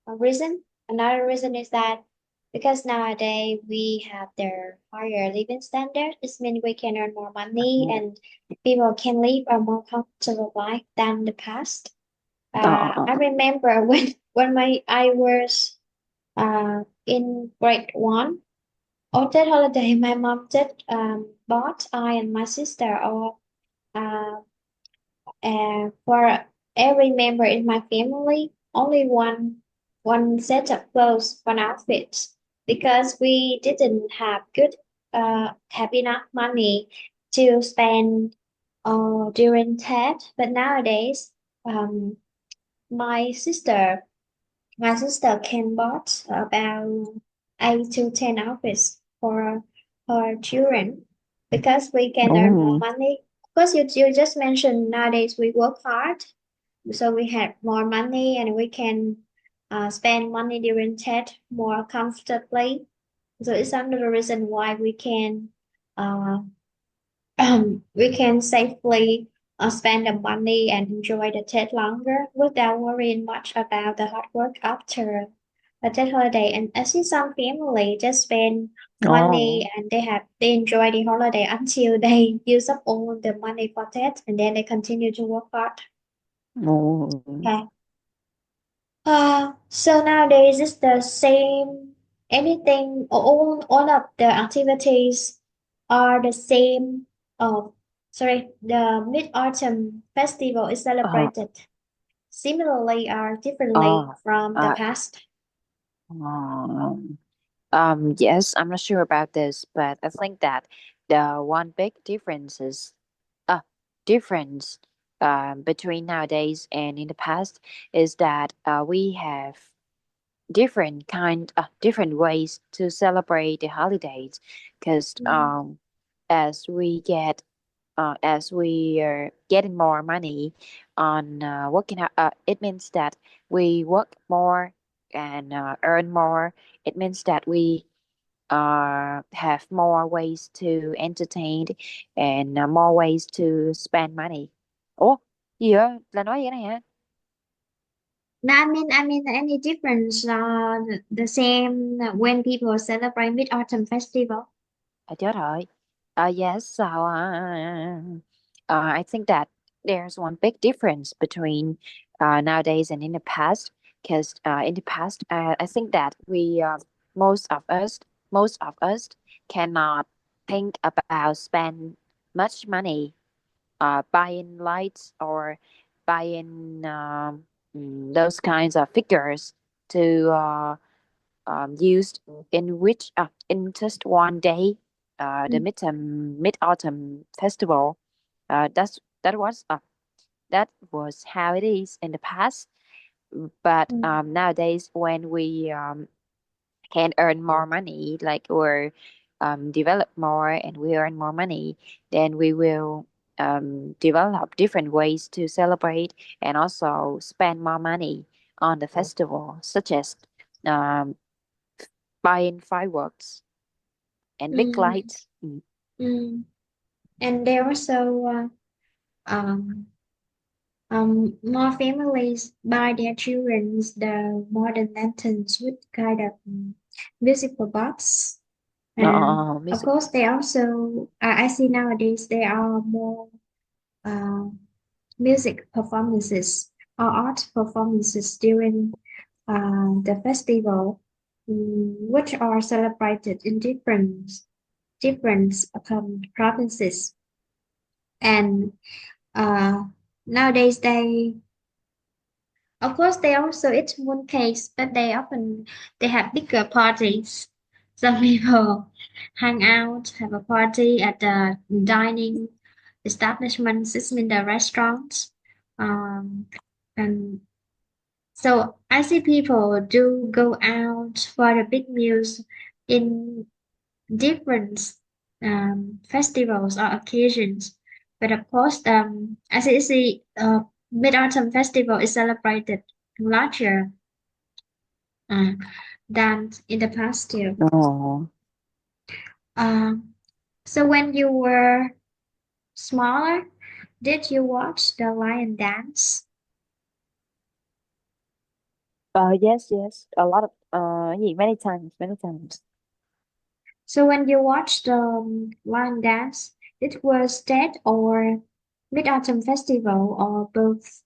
[SPEAKER 1] reason. Another reason is that because nowadays we have their higher living standard, it means we can earn more money and people can live a more comfortable life than the past.
[SPEAKER 2] Ờ, ờ,
[SPEAKER 1] I
[SPEAKER 2] ờ.
[SPEAKER 1] remember when I was in grade one. On that holiday, my mom just bought I and my sister all uh, for every member in my family, only one set of clothes, one outfit, because we didn't have enough money to spend during that. But nowadays, um, my sister my sister can bought about 8 to 10 outfits for her children because we can earn more
[SPEAKER 2] Ồ,
[SPEAKER 1] money. Because you just mentioned nowadays we work hard, so we have more money and we can spend money during Tet more comfortably. So it's another reason why uh, we can safely spend the money and enjoy the Tet longer without worrying much about the hard work after a Tet holiday. And I see some family just spend
[SPEAKER 2] ồ,
[SPEAKER 1] money and they enjoy the holiday until they use up all the money for Tet and then they continue to work hard.
[SPEAKER 2] ồ.
[SPEAKER 1] Okay. So nowadays it's the same. Anything, all of the activities are the same. Oh, sorry, the Mid-Autumn Festival is
[SPEAKER 2] Ờ,
[SPEAKER 1] celebrated similarly or differently
[SPEAKER 2] ờ,
[SPEAKER 1] from the
[SPEAKER 2] ờ,
[SPEAKER 1] past.
[SPEAKER 2] ờ. Yes, I'm not sure about this, but I think that the one big uh, difference between nowadays and in the past is that we have different ways to celebrate the holidays. Because
[SPEAKER 1] Mm,
[SPEAKER 2] as we get as we are getting more money on working out, it means that we work more and earn more. It means that we have more ways to entertain and more ways to spend money. Ủa, gì vậy? Là nói vậy này hả?
[SPEAKER 1] No, I mean, any difference? The same when people celebrate Mid-Autumn Festival.
[SPEAKER 2] À, chết rồi. Yes, so I think that there's one big difference between nowadays and in the past. Because in the past, I think that most of us, most of us cannot think about spend much money buying lights or buying those kinds of figures to used in which in just one day, the
[SPEAKER 1] Mm,
[SPEAKER 2] Mid Autumn Festival. That's that was how it is in the past. But
[SPEAKER 1] mm,
[SPEAKER 2] nowadays, when we can earn more money, like or develop more, and we earn more money, then we will develop different ways to celebrate and also spend more money on the festival, such as um, buying fireworks and big
[SPEAKER 1] mm,
[SPEAKER 2] lights. Mm.
[SPEAKER 1] mm. And they also um, more families buy their children the modern lanterns with kind of musical box. And of
[SPEAKER 2] Music.
[SPEAKER 1] course, they also, I see nowadays they are more, uh, music performances or art performances during the festival, which are celebrated in different provinces. And uh, nowadays, of course, they also eat mooncakes, but they have bigger parties. Some people hang out, have a party at the dining establishments, in the restaurants. Um, and so I see people do go out for the big meals in different festivals or occasions. But of course, as you see, Mid-Autumn Festival is celebrated larger uh, than in the past year.
[SPEAKER 2] Oh,
[SPEAKER 1] Um, so when you were smaller, did you watch the lion dance?
[SPEAKER 2] yes, yes. A lot of yeah, many times, many times.
[SPEAKER 1] So when you watched the lion dance, it was that or Mid-Autumn Festival or both?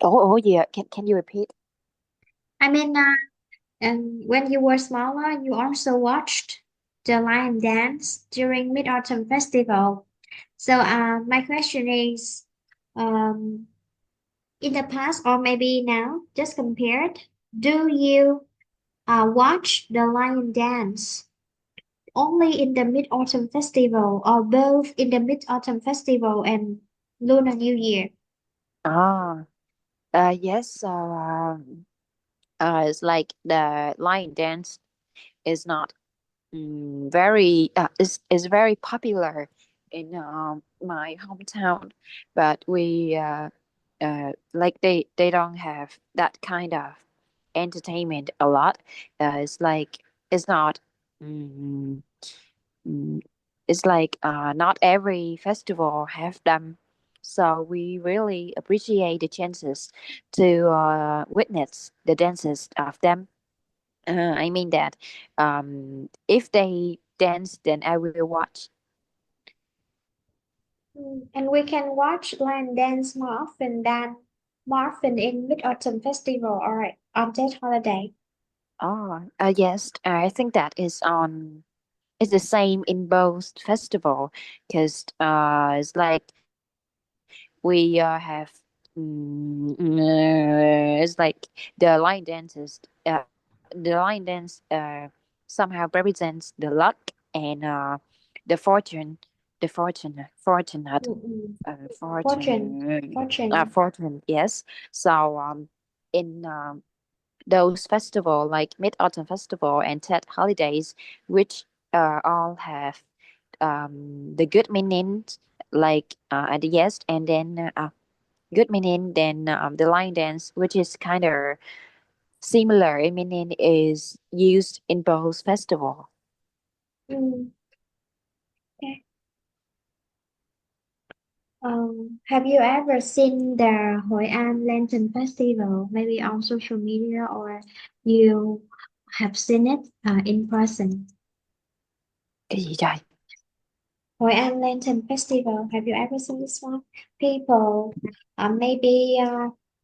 [SPEAKER 2] Oh, oh yeah. Can you repeat?
[SPEAKER 1] I mean, and when you were smaller, you also watched the lion dance during Mid-Autumn Festival. So, my question is, um, in the past or maybe now, just compared, do you watch the lion dance only in the Mid-Autumn Festival or both in the Mid-Autumn Festival and Lunar New Year?
[SPEAKER 2] Ah, yes. So, it's like the lion dance is not very is very popular in my hometown, but we like they don't have that kind of entertainment a lot. It's like it's not. Mm, mm, it's like not every festival have them, so we really appreciate the chances to witness the dances of them. I mean that if they dance, then I will watch.
[SPEAKER 1] And we can watch lion dance more often in Mid-Autumn Festival or on that holiday.
[SPEAKER 2] Oh, yes, I think that is on. It's the same in both festival, because it's like we have. It's like the line dances. The line dance somehow represents the luck and the fortune, the fortunate,
[SPEAKER 1] Mm-mm. Fortune,
[SPEAKER 2] fortune,
[SPEAKER 1] fortune.
[SPEAKER 2] fortune. Yes. So in those festival like Mid Autumn Festival and Tet holidays, which all have the good meaning, like at the yes, and then good meaning, then the line dance, which is kind of similar in meaning, is used in both festival.
[SPEAKER 1] Mm, okay. Have you ever seen the Hội An Lantern Festival, maybe on social media, or you have seen it in person?
[SPEAKER 2] Cái gì trời?
[SPEAKER 1] Hội An Lantern Festival, have you ever seen this one? People maybe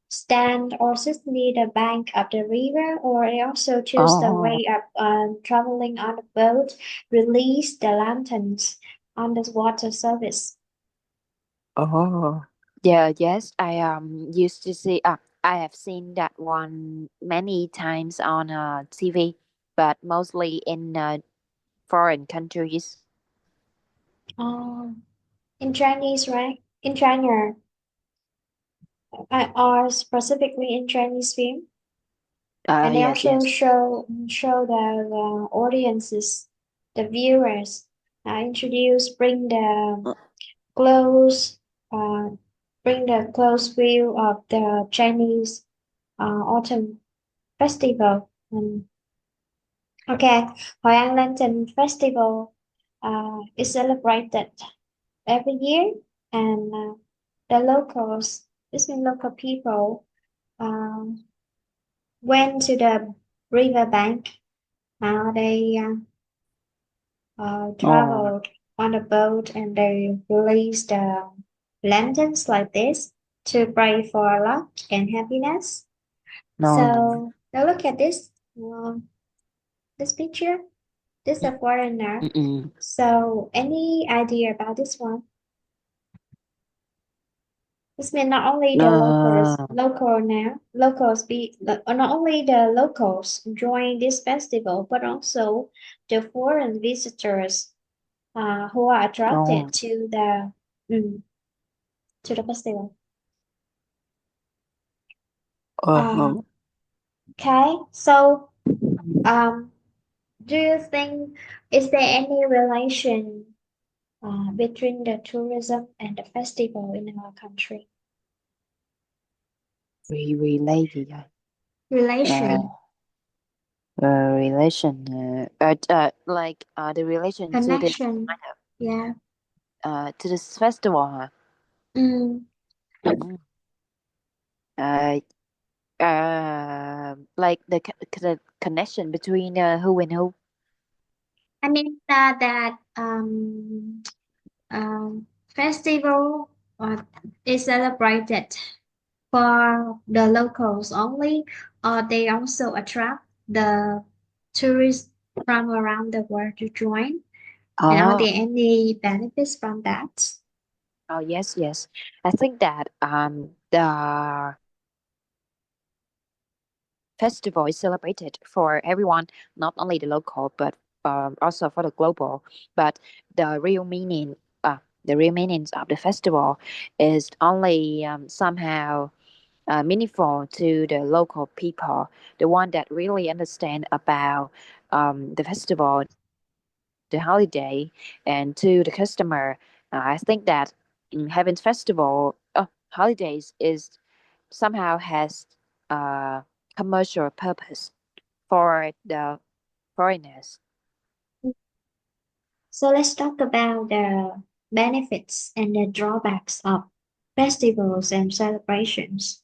[SPEAKER 1] stand or sit near the bank of the river, or they also choose the
[SPEAKER 2] Oh,
[SPEAKER 1] way of traveling on a boat, release the lanterns on the water surface.
[SPEAKER 2] oh. Yeah, yes, I used to see I have seen that one many times on TV, but mostly in foreign countries.
[SPEAKER 1] Oh, in Chinese, right? In China, or specifically in Chinese film, and they
[SPEAKER 2] Yes,
[SPEAKER 1] also
[SPEAKER 2] yes.
[SPEAKER 1] show the audiences, the viewers, introduce, close, uh, bring the close view of the Chinese autumn festival. Okay, Hội An Lantern Festival is celebrated every year, and the locals, this means local people, um, went to the riverbank. They
[SPEAKER 2] Oh,
[SPEAKER 1] traveled on a boat and they release the lanterns like this to pray for luck and happiness.
[SPEAKER 2] No, no.
[SPEAKER 1] So now look at this picture. This is a foreigner.
[SPEAKER 2] Mm-mm.
[SPEAKER 1] So any idea about this one? This means not only the
[SPEAKER 2] Uh,
[SPEAKER 1] not only the locals join this festival, but also the foreign visitors who are attracted
[SPEAKER 2] oh,
[SPEAKER 1] mm, to the festival. Uh,
[SPEAKER 2] uh,
[SPEAKER 1] okay, so um, do you think is there any relation between the tourism and the festival in our country?
[SPEAKER 2] related. Uh,
[SPEAKER 1] Relation,
[SPEAKER 2] relation. Like the relation to this
[SPEAKER 1] connection, yeah.
[SPEAKER 2] to this festival. Huh?
[SPEAKER 1] Mm.
[SPEAKER 2] Mm. Uh, like the connection between who and who.
[SPEAKER 1] I mean that festival is celebrated for the locals only, or they also attract the tourists from around the world to join. And are
[SPEAKER 2] Oh,
[SPEAKER 1] there any benefits from that?
[SPEAKER 2] oh yes, yes. I think that the festival is celebrated for everyone, not only the local, but also for the global. But the real meaning, the real meanings of the festival is only somehow meaningful to the local people, the one that really understand about the festival, the holiday, and to the customer. I think that having festival, holidays is somehow has commercial purpose for the foreigners.
[SPEAKER 1] So let's talk about the benefits and the drawbacks of festivals and celebrations.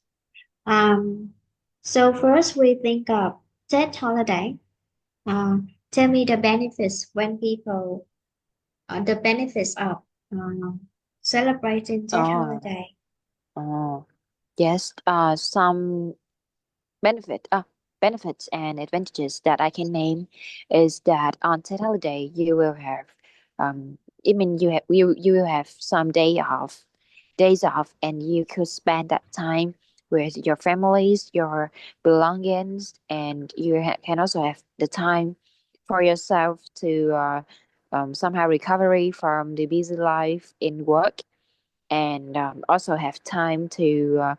[SPEAKER 1] Um, so first we think of Tet holiday. Uh, Tell me the benefits when people, the benefits of uh, celebrating Tet
[SPEAKER 2] Oh,
[SPEAKER 1] holiday.
[SPEAKER 2] oh, yes. Some benefit, benefits and advantages that I can name is that on that holiday you will have, I mean you will have some days off, and you could spend that time with your families, your belongings, and you can also have the time for yourself to somehow recovery from the busy life in work, and also have time to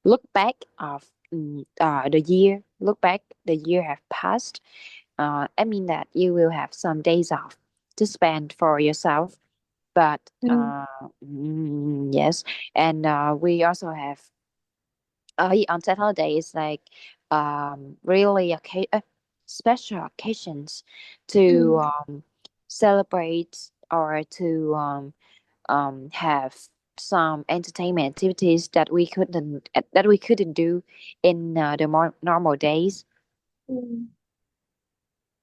[SPEAKER 2] look back of the year, look back the year have passed. I mean that you will have some days off to spend for yourself, but
[SPEAKER 1] Mm,
[SPEAKER 2] yes, and we also have on that holiday is like really special occasions to
[SPEAKER 1] mm,
[SPEAKER 2] celebrate or to have some entertainment activities that we couldn't do in the more normal days.
[SPEAKER 1] mm.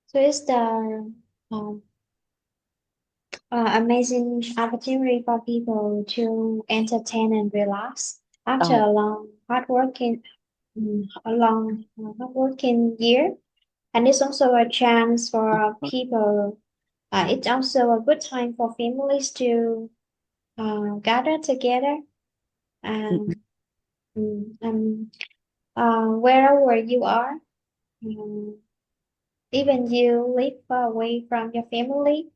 [SPEAKER 1] So it's the um, amazing opportunity for people to entertain and relax after
[SPEAKER 2] Oh,
[SPEAKER 1] a long hard working year. And it's also a chance for people. It's also a good time for families to gather together and, wherever you are, um, even you live far away from your family.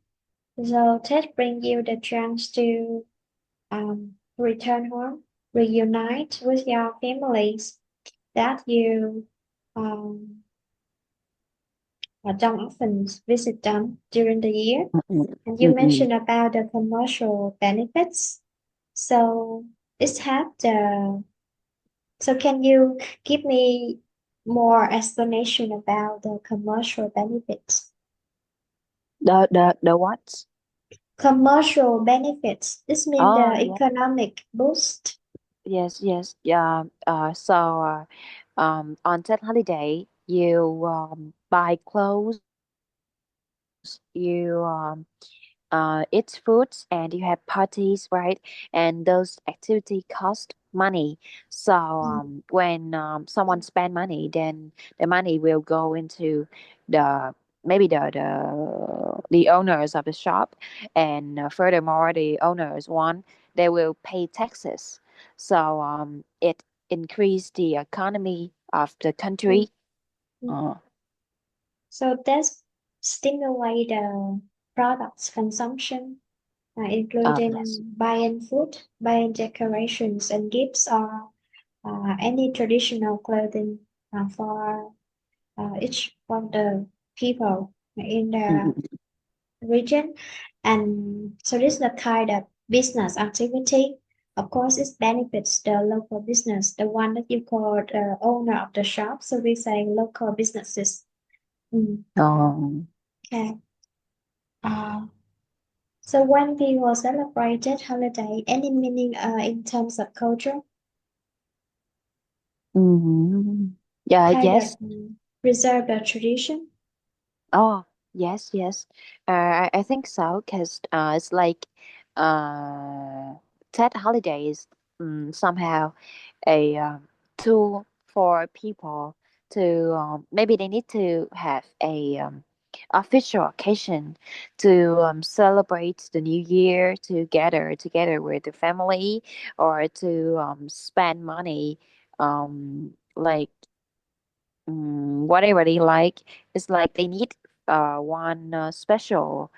[SPEAKER 1] So that brings you the chance to return home, reunite with your families that you um, don't often visit them during the year. And you
[SPEAKER 2] mm-mm.
[SPEAKER 1] mentioned about the commercial benefits. So it's have the so can you give me more explanation about the commercial benefits?
[SPEAKER 2] The what?
[SPEAKER 1] Commercial benefits. This means the
[SPEAKER 2] Oh, yeah.
[SPEAKER 1] economic boost.
[SPEAKER 2] Yes, yes, yeah. On that holiday, you buy clothes, you eat foods and you have parties, right? And those activity cost money. So when someone spend money, then the money will go into the maybe the owners of the shop, and furthermore, the owners want they will pay taxes. So it increase the economy of the
[SPEAKER 1] Mm.
[SPEAKER 2] country.
[SPEAKER 1] Mm.
[SPEAKER 2] Uh,
[SPEAKER 1] So that's stimulate products consumption,
[SPEAKER 2] yes.
[SPEAKER 1] including buying food, buying decorations and gifts, or any traditional clothing for each of the people in the
[SPEAKER 2] Mhm.
[SPEAKER 1] region. And so this is the kind of business activity. Of course, it benefits the local business, the one that you call the owner of the shop. So we say local businesses. Mm,
[SPEAKER 2] Um,
[SPEAKER 1] okay. Uh, so when people celebrated holiday, any meaning in terms of culture,
[SPEAKER 2] yeah,
[SPEAKER 1] kind of
[SPEAKER 2] yes.
[SPEAKER 1] preserve the tradition.
[SPEAKER 2] Oh, yes, yes. I think so because it's like uh, Tet holiday is somehow a tool for people to maybe they need to have a official occasion to celebrate the new year together with the family, or to spend money like whatever they like. It's like they need one special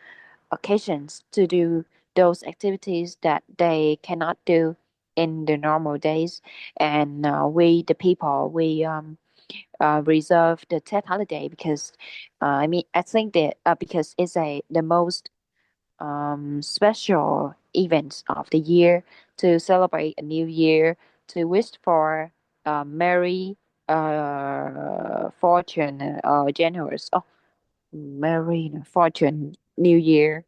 [SPEAKER 2] occasions to do those activities that they cannot do in the normal days. And we, the people, we reserve the Tet holiday because I mean I think that because it's a the most special events of the year, to celebrate a new year, to wish for merry fortune, generous, oh, merry fortune, new year,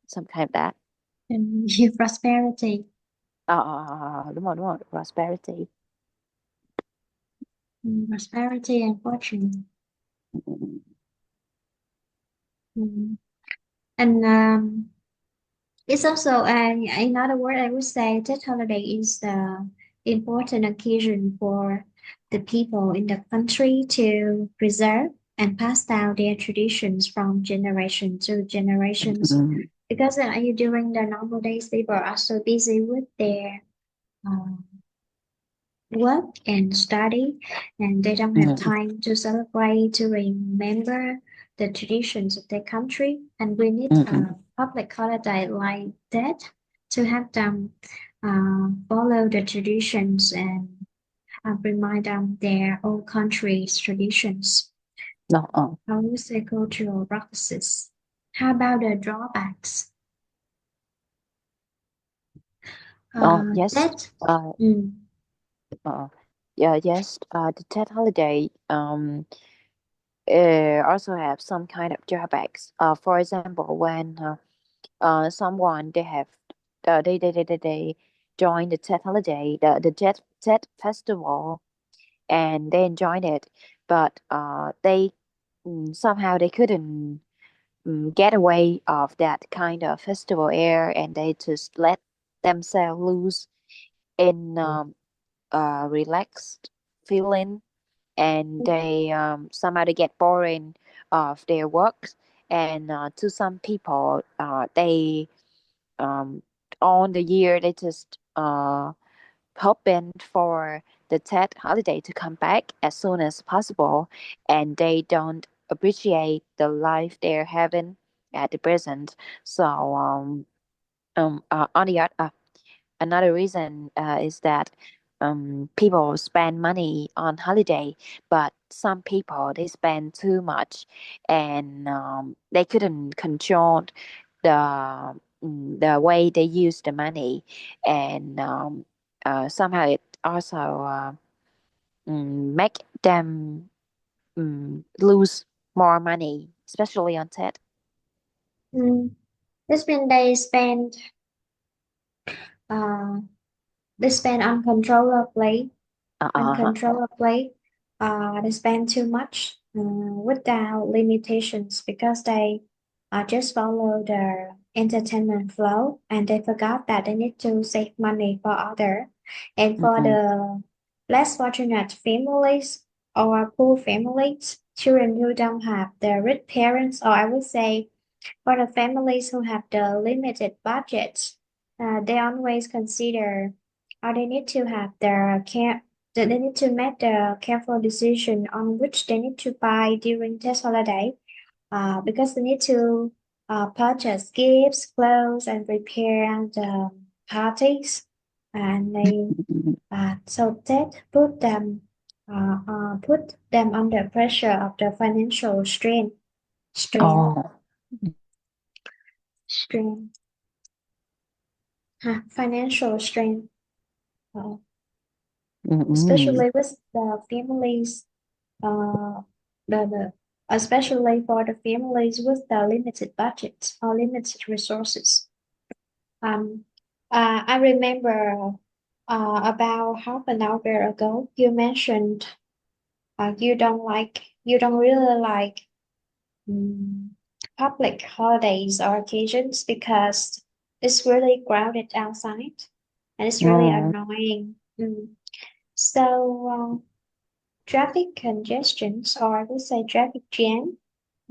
[SPEAKER 2] some kind of that.
[SPEAKER 1] And prosperity.
[SPEAKER 2] Đúng rồi, prosperity.
[SPEAKER 1] Prosperity and fortune. Mm. And it's also, in other words, I would say that holiday is the important occasion for the people in the country to preserve and pass down their traditions from generation to generations.
[SPEAKER 2] Mm,
[SPEAKER 1] Because during the normal days, people are so busy with their uh, work and study, and they don't have
[SPEAKER 2] mm,
[SPEAKER 1] time to celebrate, to remember the traditions of their country. And we need
[SPEAKER 2] mm,
[SPEAKER 1] a public holiday like that to have them follow the traditions and remind them their own country's traditions.
[SPEAKER 2] no,
[SPEAKER 1] I would say cultural practices. How about the drawbacks?
[SPEAKER 2] yes,
[SPEAKER 1] That
[SPEAKER 2] uh,
[SPEAKER 1] mm,
[SPEAKER 2] uh, yeah, yes, the Tet holiday also have some kind of drawbacks. For example, when someone they have they join the Tet holiday, the Tet festival, and they enjoyed it, but they somehow they couldn't get away of that kind of festival air, and they just let themselves loose in relaxed feeling, and they somehow they get boring of their work. And to some people they um, on the year they just hoping for the Tet holiday to come back as soon as possible, and they don't appreciate the life they're having at the present. So on the other, another reason is that people spend money on holiday, but some people they spend too much, and they couldn't control the way they use the money, and somehow it also make them lose more money, especially on Tet.
[SPEAKER 1] mm, this means uh, they spend uncontrollably,
[SPEAKER 2] Uh-huh.
[SPEAKER 1] uncontrollably. They spend too much without limitations because they just follow the entertainment flow, and they forgot that they need to save money for other. And for
[SPEAKER 2] Mm-mm.
[SPEAKER 1] the less fortunate families or poor families, children who don't have the rich parents, or I would say for the families who have the limited budget, they always consider or they need to have their care. They need to make the careful decision on which they need to buy during this holiday, because they need to purchase gifts, clothes, and prepare the parties. And they so that put them under pressure of the financial strain,
[SPEAKER 2] Oh.
[SPEAKER 1] strain, financial strain, uh,
[SPEAKER 2] Mm-mm.
[SPEAKER 1] especially with the families, uh, the especially for the families with the limited budget or limited resources. Um, I remember about half an hour ago, you mentioned you don't really like mm, public holidays or occasions because it's really crowded outside and it's really
[SPEAKER 2] Oh.
[SPEAKER 1] annoying. So, traffic congestions, or I would say traffic jam,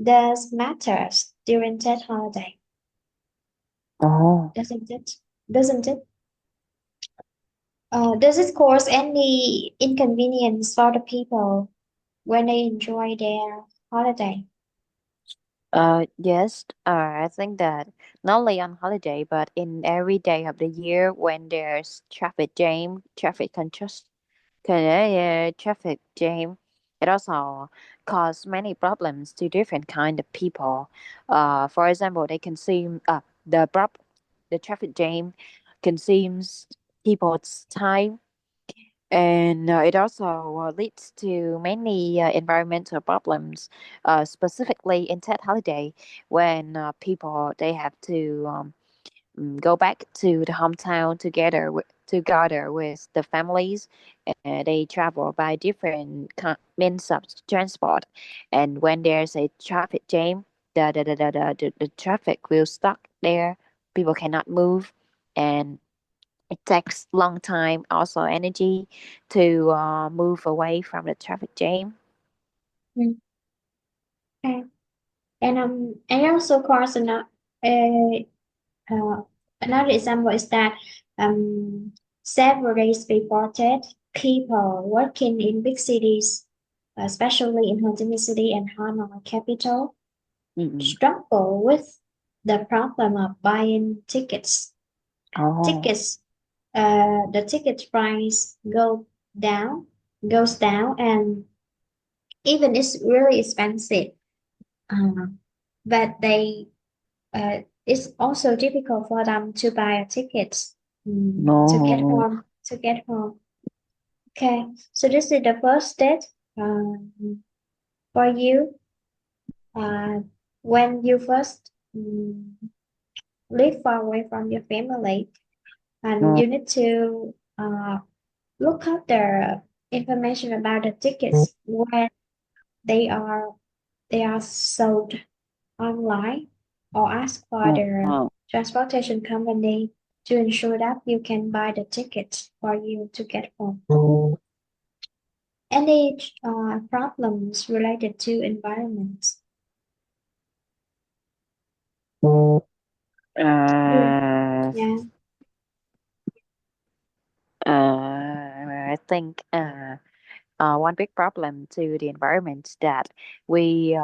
[SPEAKER 1] does matters during that holiday,
[SPEAKER 2] Oh.
[SPEAKER 1] doesn't it? Doesn't it? Does it cause any inconvenience for the people when they enjoy their holiday?
[SPEAKER 2] Yes, I think that not only on holiday, but in every day of the year when there's traffic jam, traffic jam, it also cause many problems to different kind of people. For example, they consume the traffic jam consumes people's time, and it also leads to many environmental problems, specifically in Tet holiday when people they have to go back to the hometown to gather with the families. They travel by different means of transport, and when there's a traffic jam, the traffic will stuck there. People cannot move, and it takes long time, also energy, to move away from the traffic jam.
[SPEAKER 1] Mm, okay. And also, of course, uh, uh, another example is that several days before that, people working in big cities, especially in Ho Chi Minh City and Hanoi capital,
[SPEAKER 2] Mm-mm.
[SPEAKER 1] struggle with the problem of buying tickets.
[SPEAKER 2] Oh,
[SPEAKER 1] Tickets, the ticket price down, goes down, and even it's really expensive. Uh, but it's also difficult for them to buy a ticket
[SPEAKER 2] no.
[SPEAKER 1] to get home. Okay, so this is the first step um, for you. Uh, when you first live far away from your family, and
[SPEAKER 2] No.
[SPEAKER 1] you need to look up the information about the tickets where they are they are sold online, or ask for the
[SPEAKER 2] No.
[SPEAKER 1] transportation company to ensure that you can buy the tickets for you to get home. Any problems related to environment? Mm,
[SPEAKER 2] Uh,
[SPEAKER 1] yeah.
[SPEAKER 2] I think one big problem to the environment is that the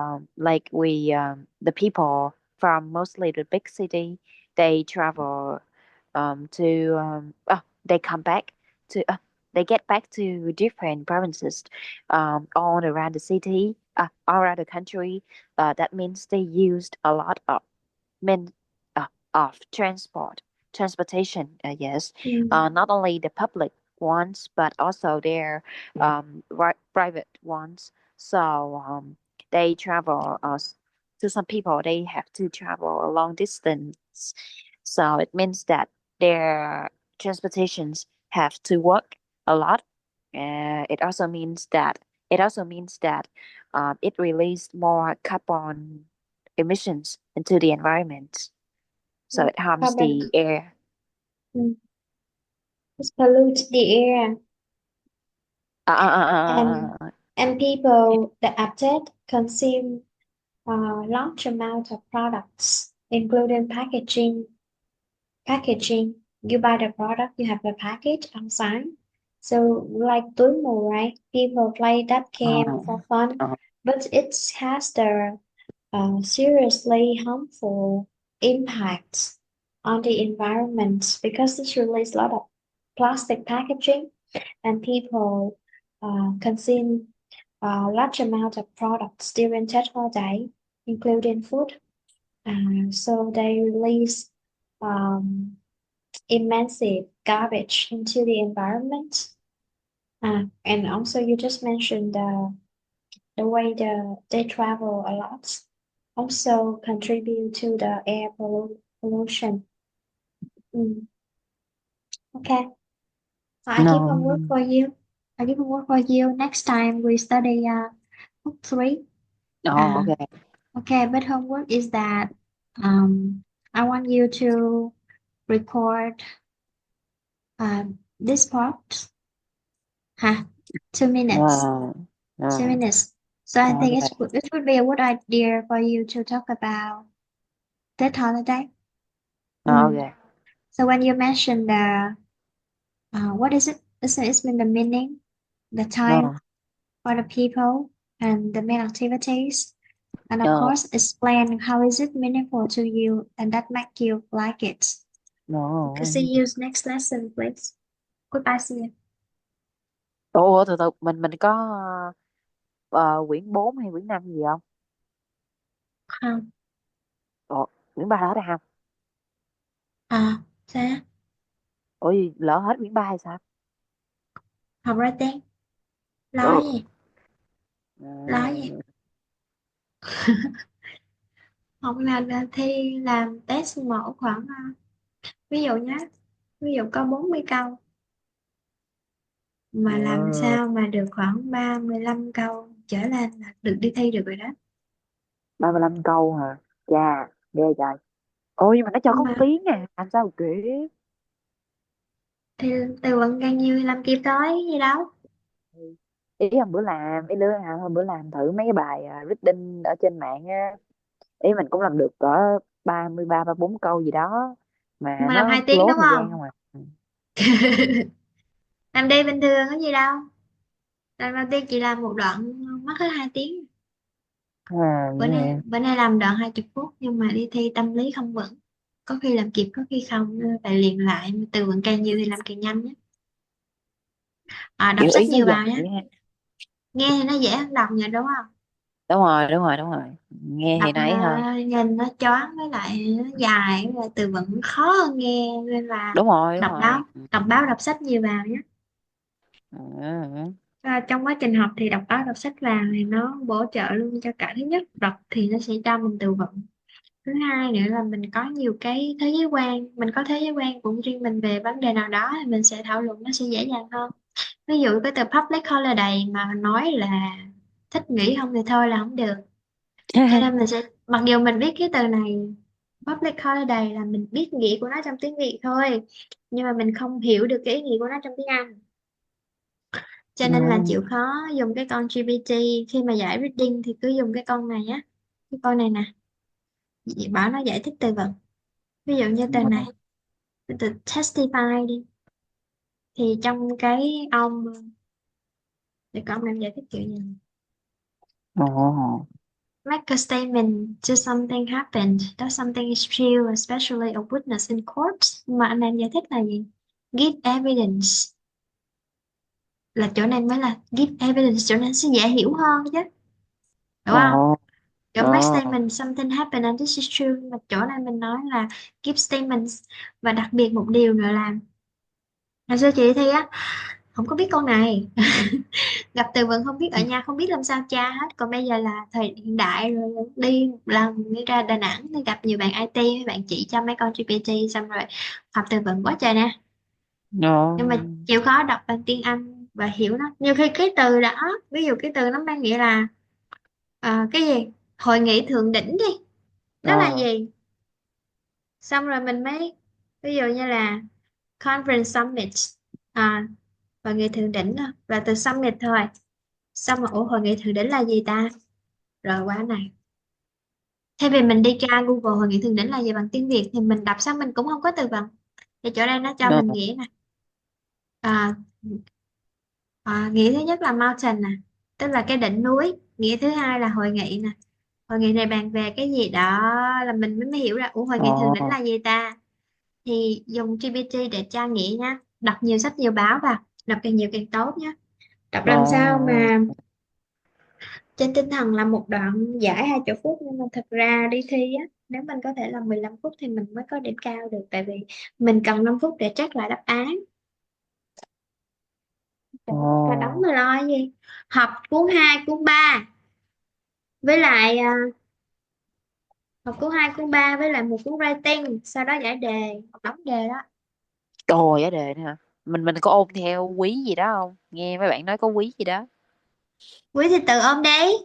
[SPEAKER 2] people from mostly the big city, they travel they come back to they get back to different provinces all around the city, all around the country. That means they used a lot of mean of transportation, yes,
[SPEAKER 1] Mm,
[SPEAKER 2] not only the public ones but also their private ones. So they travel to some people they have to travel a long distance, so it means that their transportations have to work a lot. It also means that it released more carbon emissions into the environment, so it harms
[SPEAKER 1] Carbon,
[SPEAKER 2] the air.
[SPEAKER 1] mm, it pollutes the air. and
[SPEAKER 2] À,
[SPEAKER 1] and people that affected consume large amount of products, including packaging. You buy the product, you have the package outside. So like túi mù, right? People play that game for fun,
[SPEAKER 2] à,
[SPEAKER 1] but it has the seriously harmful impacts on the environment because it releases a lot of plastic packaging and people consume a large amount of products during that holiday, including food. So they release um, immense garbage into the environment. And also, you just mentioned the way they travel a lot also contribute to the air pollution. Mm, okay, I give
[SPEAKER 2] no.
[SPEAKER 1] homework for you. I give homework for you. Next time we study book three.
[SPEAKER 2] Oh,
[SPEAKER 1] Uh,
[SPEAKER 2] okay.
[SPEAKER 1] okay, but homework is that um, I want you to record this part. Huh? 2 minutes.
[SPEAKER 2] No,
[SPEAKER 1] 2 minutes. So I think
[SPEAKER 2] okay.
[SPEAKER 1] it would be a good idea for you to talk about that holiday.
[SPEAKER 2] No,
[SPEAKER 1] Mm.
[SPEAKER 2] okay.
[SPEAKER 1] So when you mention the what is it? It's been the meaning, the time
[SPEAKER 2] No,
[SPEAKER 1] for the people, and the main activities, and of
[SPEAKER 2] no,
[SPEAKER 1] course explain how is it meaningful to you and that make you like it. Okay, see
[SPEAKER 2] no.
[SPEAKER 1] you next lesson, please. Goodbye, see you.
[SPEAKER 2] Ủa, từ từ, mình có quyển 4 hay quyển 5 gì không?
[SPEAKER 1] Không.
[SPEAKER 2] Ủa, quyển 3 hết rồi không?
[SPEAKER 1] Sao?
[SPEAKER 2] Ủa gì, lỡ hết quyển 3 hay sao?
[SPEAKER 1] Học ra tiếng. Lo
[SPEAKER 2] Ừ.
[SPEAKER 1] gì? Lo gì?
[SPEAKER 2] À,
[SPEAKER 1] Học là thi làm test mẫu khoảng ví dụ nhé, ví dụ có 40 câu mà làm
[SPEAKER 2] à,
[SPEAKER 1] sao mà được khoảng 35 câu trở lên là được đi thi được rồi đó.
[SPEAKER 2] 35 câu hả? Chà, ghê trời. Ôi, nhưng mà nó cho
[SPEAKER 1] Nhưng
[SPEAKER 2] có 1
[SPEAKER 1] mà
[SPEAKER 2] tiếng à, làm sao kể.
[SPEAKER 1] thì từ vựng càng nhiều thì làm kịp tới gì đâu.
[SPEAKER 2] Ý hôm bữa làm, ý lứa hôm bữa làm thử mấy cái bài reading ở trên mạng á. Ý mình cũng làm được cỡ 33 34 câu gì đó, mà
[SPEAKER 1] Mà làm
[SPEAKER 2] nó
[SPEAKER 1] 2 tiếng
[SPEAKER 2] lố
[SPEAKER 1] đúng
[SPEAKER 2] thời gian
[SPEAKER 1] không?
[SPEAKER 2] không à. Ừ.
[SPEAKER 1] Làm đi bình thường có gì đâu. Lần đầu tiên chị làm một đoạn mất hết 2 tiếng.
[SPEAKER 2] À,
[SPEAKER 1] Bữa
[SPEAKER 2] vậy
[SPEAKER 1] nay
[SPEAKER 2] hả?
[SPEAKER 1] bữa nay làm đoạn 20 phút nhưng mà đi thi tâm lý không vững. Có khi làm kịp có khi không nên phải luyện lại, từ vựng càng nhiều thì làm càng nhanh nhé. Đọc
[SPEAKER 2] Kiểu ý
[SPEAKER 1] sách
[SPEAKER 2] nó
[SPEAKER 1] nhiều
[SPEAKER 2] dài
[SPEAKER 1] vào nhé.
[SPEAKER 2] vậy ha.
[SPEAKER 1] Nghe thì nó dễ hơn đọc nhỉ, đúng không?
[SPEAKER 2] Đúng rồi, đúng rồi, đúng rồi, nghe
[SPEAKER 1] Đọc
[SPEAKER 2] thì nãy thôi.
[SPEAKER 1] nhìn nó choáng với lại nó dài với lại từ vựng khó hơn nghe nên là
[SPEAKER 2] Đúng rồi, đúng
[SPEAKER 1] đọc
[SPEAKER 2] rồi.
[SPEAKER 1] báo đọc báo đọc sách nhiều vào nhé.
[SPEAKER 2] Ừ.
[SPEAKER 1] Trong quá trình học thì đọc báo đọc sách vào thì nó bổ trợ luôn cho cả. Thứ nhất, đọc thì nó sẽ cho mình từ vựng. Thứ hai nữa là mình có nhiều cái thế giới quan, mình có thế giới quan của riêng mình về vấn đề nào đó thì mình sẽ thảo luận nó sẽ dễ dàng hơn. Ví dụ cái từ public holiday mà nói là thích nghỉ không thì thôi là không được. Cho nên mình sẽ, mặc dù mình biết cái từ này public holiday là mình biết nghĩa của nó trong tiếng Việt thôi, nhưng mà mình không hiểu được cái ý nghĩa của nó trong tiếng Anh. Cho nên là chịu
[SPEAKER 2] Ừ.
[SPEAKER 1] khó dùng cái con GPT. Khi mà giải reading thì cứ dùng cái con này á, cái con này nè, chị bảo nó giải thích từ vựng. Ví dụ như từ này, cái từ testify đi, thì trong cái ông thì có ông em giải thích kiểu gì.
[SPEAKER 2] Ồ.
[SPEAKER 1] Make a statement to something happened, that something is true, especially a witness in court. Mà anh em giải thích là gì? Give evidence. Là chỗ này mới là give evidence, chỗ này sẽ dễ hiểu hơn chứ, đúng
[SPEAKER 2] Ồ.
[SPEAKER 1] không? Chỗ
[SPEAKER 2] Ồ.
[SPEAKER 1] make statement something happened and this is true, mà chỗ này mình nói là give statements. Và đặc biệt một điều nữa là hồi xưa chị thi á không có biết con này. Gặp từ vựng không biết ở nhà không biết làm sao tra hết, còn bây giờ là thời hiện đại rồi, đi một lần đi ra Đà Nẵng thì gặp nhiều bạn IT, mấy bạn chỉ cho mấy con GPT xong rồi học từ vựng quá trời nè.
[SPEAKER 2] Ồ.
[SPEAKER 1] Nhưng mà chịu khó đọc bằng tiếng Anh và hiểu nó. Nhiều khi cái từ đó, ví dụ cái từ nó mang nghĩa là cái gì, hội nghị thượng đỉnh đi, nó là
[SPEAKER 2] Ờ.
[SPEAKER 1] gì, xong rồi mình mới, ví dụ như là conference summit, à, hội nghị thượng đỉnh thôi, là từ summit thôi. Xong rồi ủa hội nghị thượng đỉnh là gì ta, rồi qua này, thay vì mình đi tra Google hội nghị thượng đỉnh là gì bằng tiếng Việt thì mình đọc xong mình cũng không có từ vựng, thì chỗ đây nó cho
[SPEAKER 2] Ờ.
[SPEAKER 1] mình nghĩa nè. à, Nghĩa thứ nhất là mountain nè, tức là cái đỉnh núi. Nghĩa thứ hai là hội nghị nè, hội nghị này bàn về cái gì đó, là mình mới hiểu ra ủa hội nghị thượng đỉnh
[SPEAKER 2] Ờ.
[SPEAKER 1] là gì ta. Thì dùng GPT để tra nghĩa nha, đọc nhiều sách nhiều báo vào, đọc càng nhiều càng tốt nhé. Đọc
[SPEAKER 2] Ờ.
[SPEAKER 1] làm sao mà trên tinh thần là một đoạn giải 20 phút, nhưng mà thật ra đi thi á, nếu mình có thể là 15 phút thì mình mới có điểm cao được, tại vì mình cần 5 phút để check lại đáp án.
[SPEAKER 2] Ờ.
[SPEAKER 1] Ủa, cả đống mà lo cái gì. Học cuốn 2 cuốn 3 với lại học cuốn 2 cuốn 3 với lại một cuốn writing, sau đó giải đề, một đống đề đó.
[SPEAKER 2] Trời, giá đề nữa hả? Mình có ôn theo quý gì đó không? Nghe mấy bạn nói có quý gì đó.
[SPEAKER 1] Quý thì tự ôm đấy.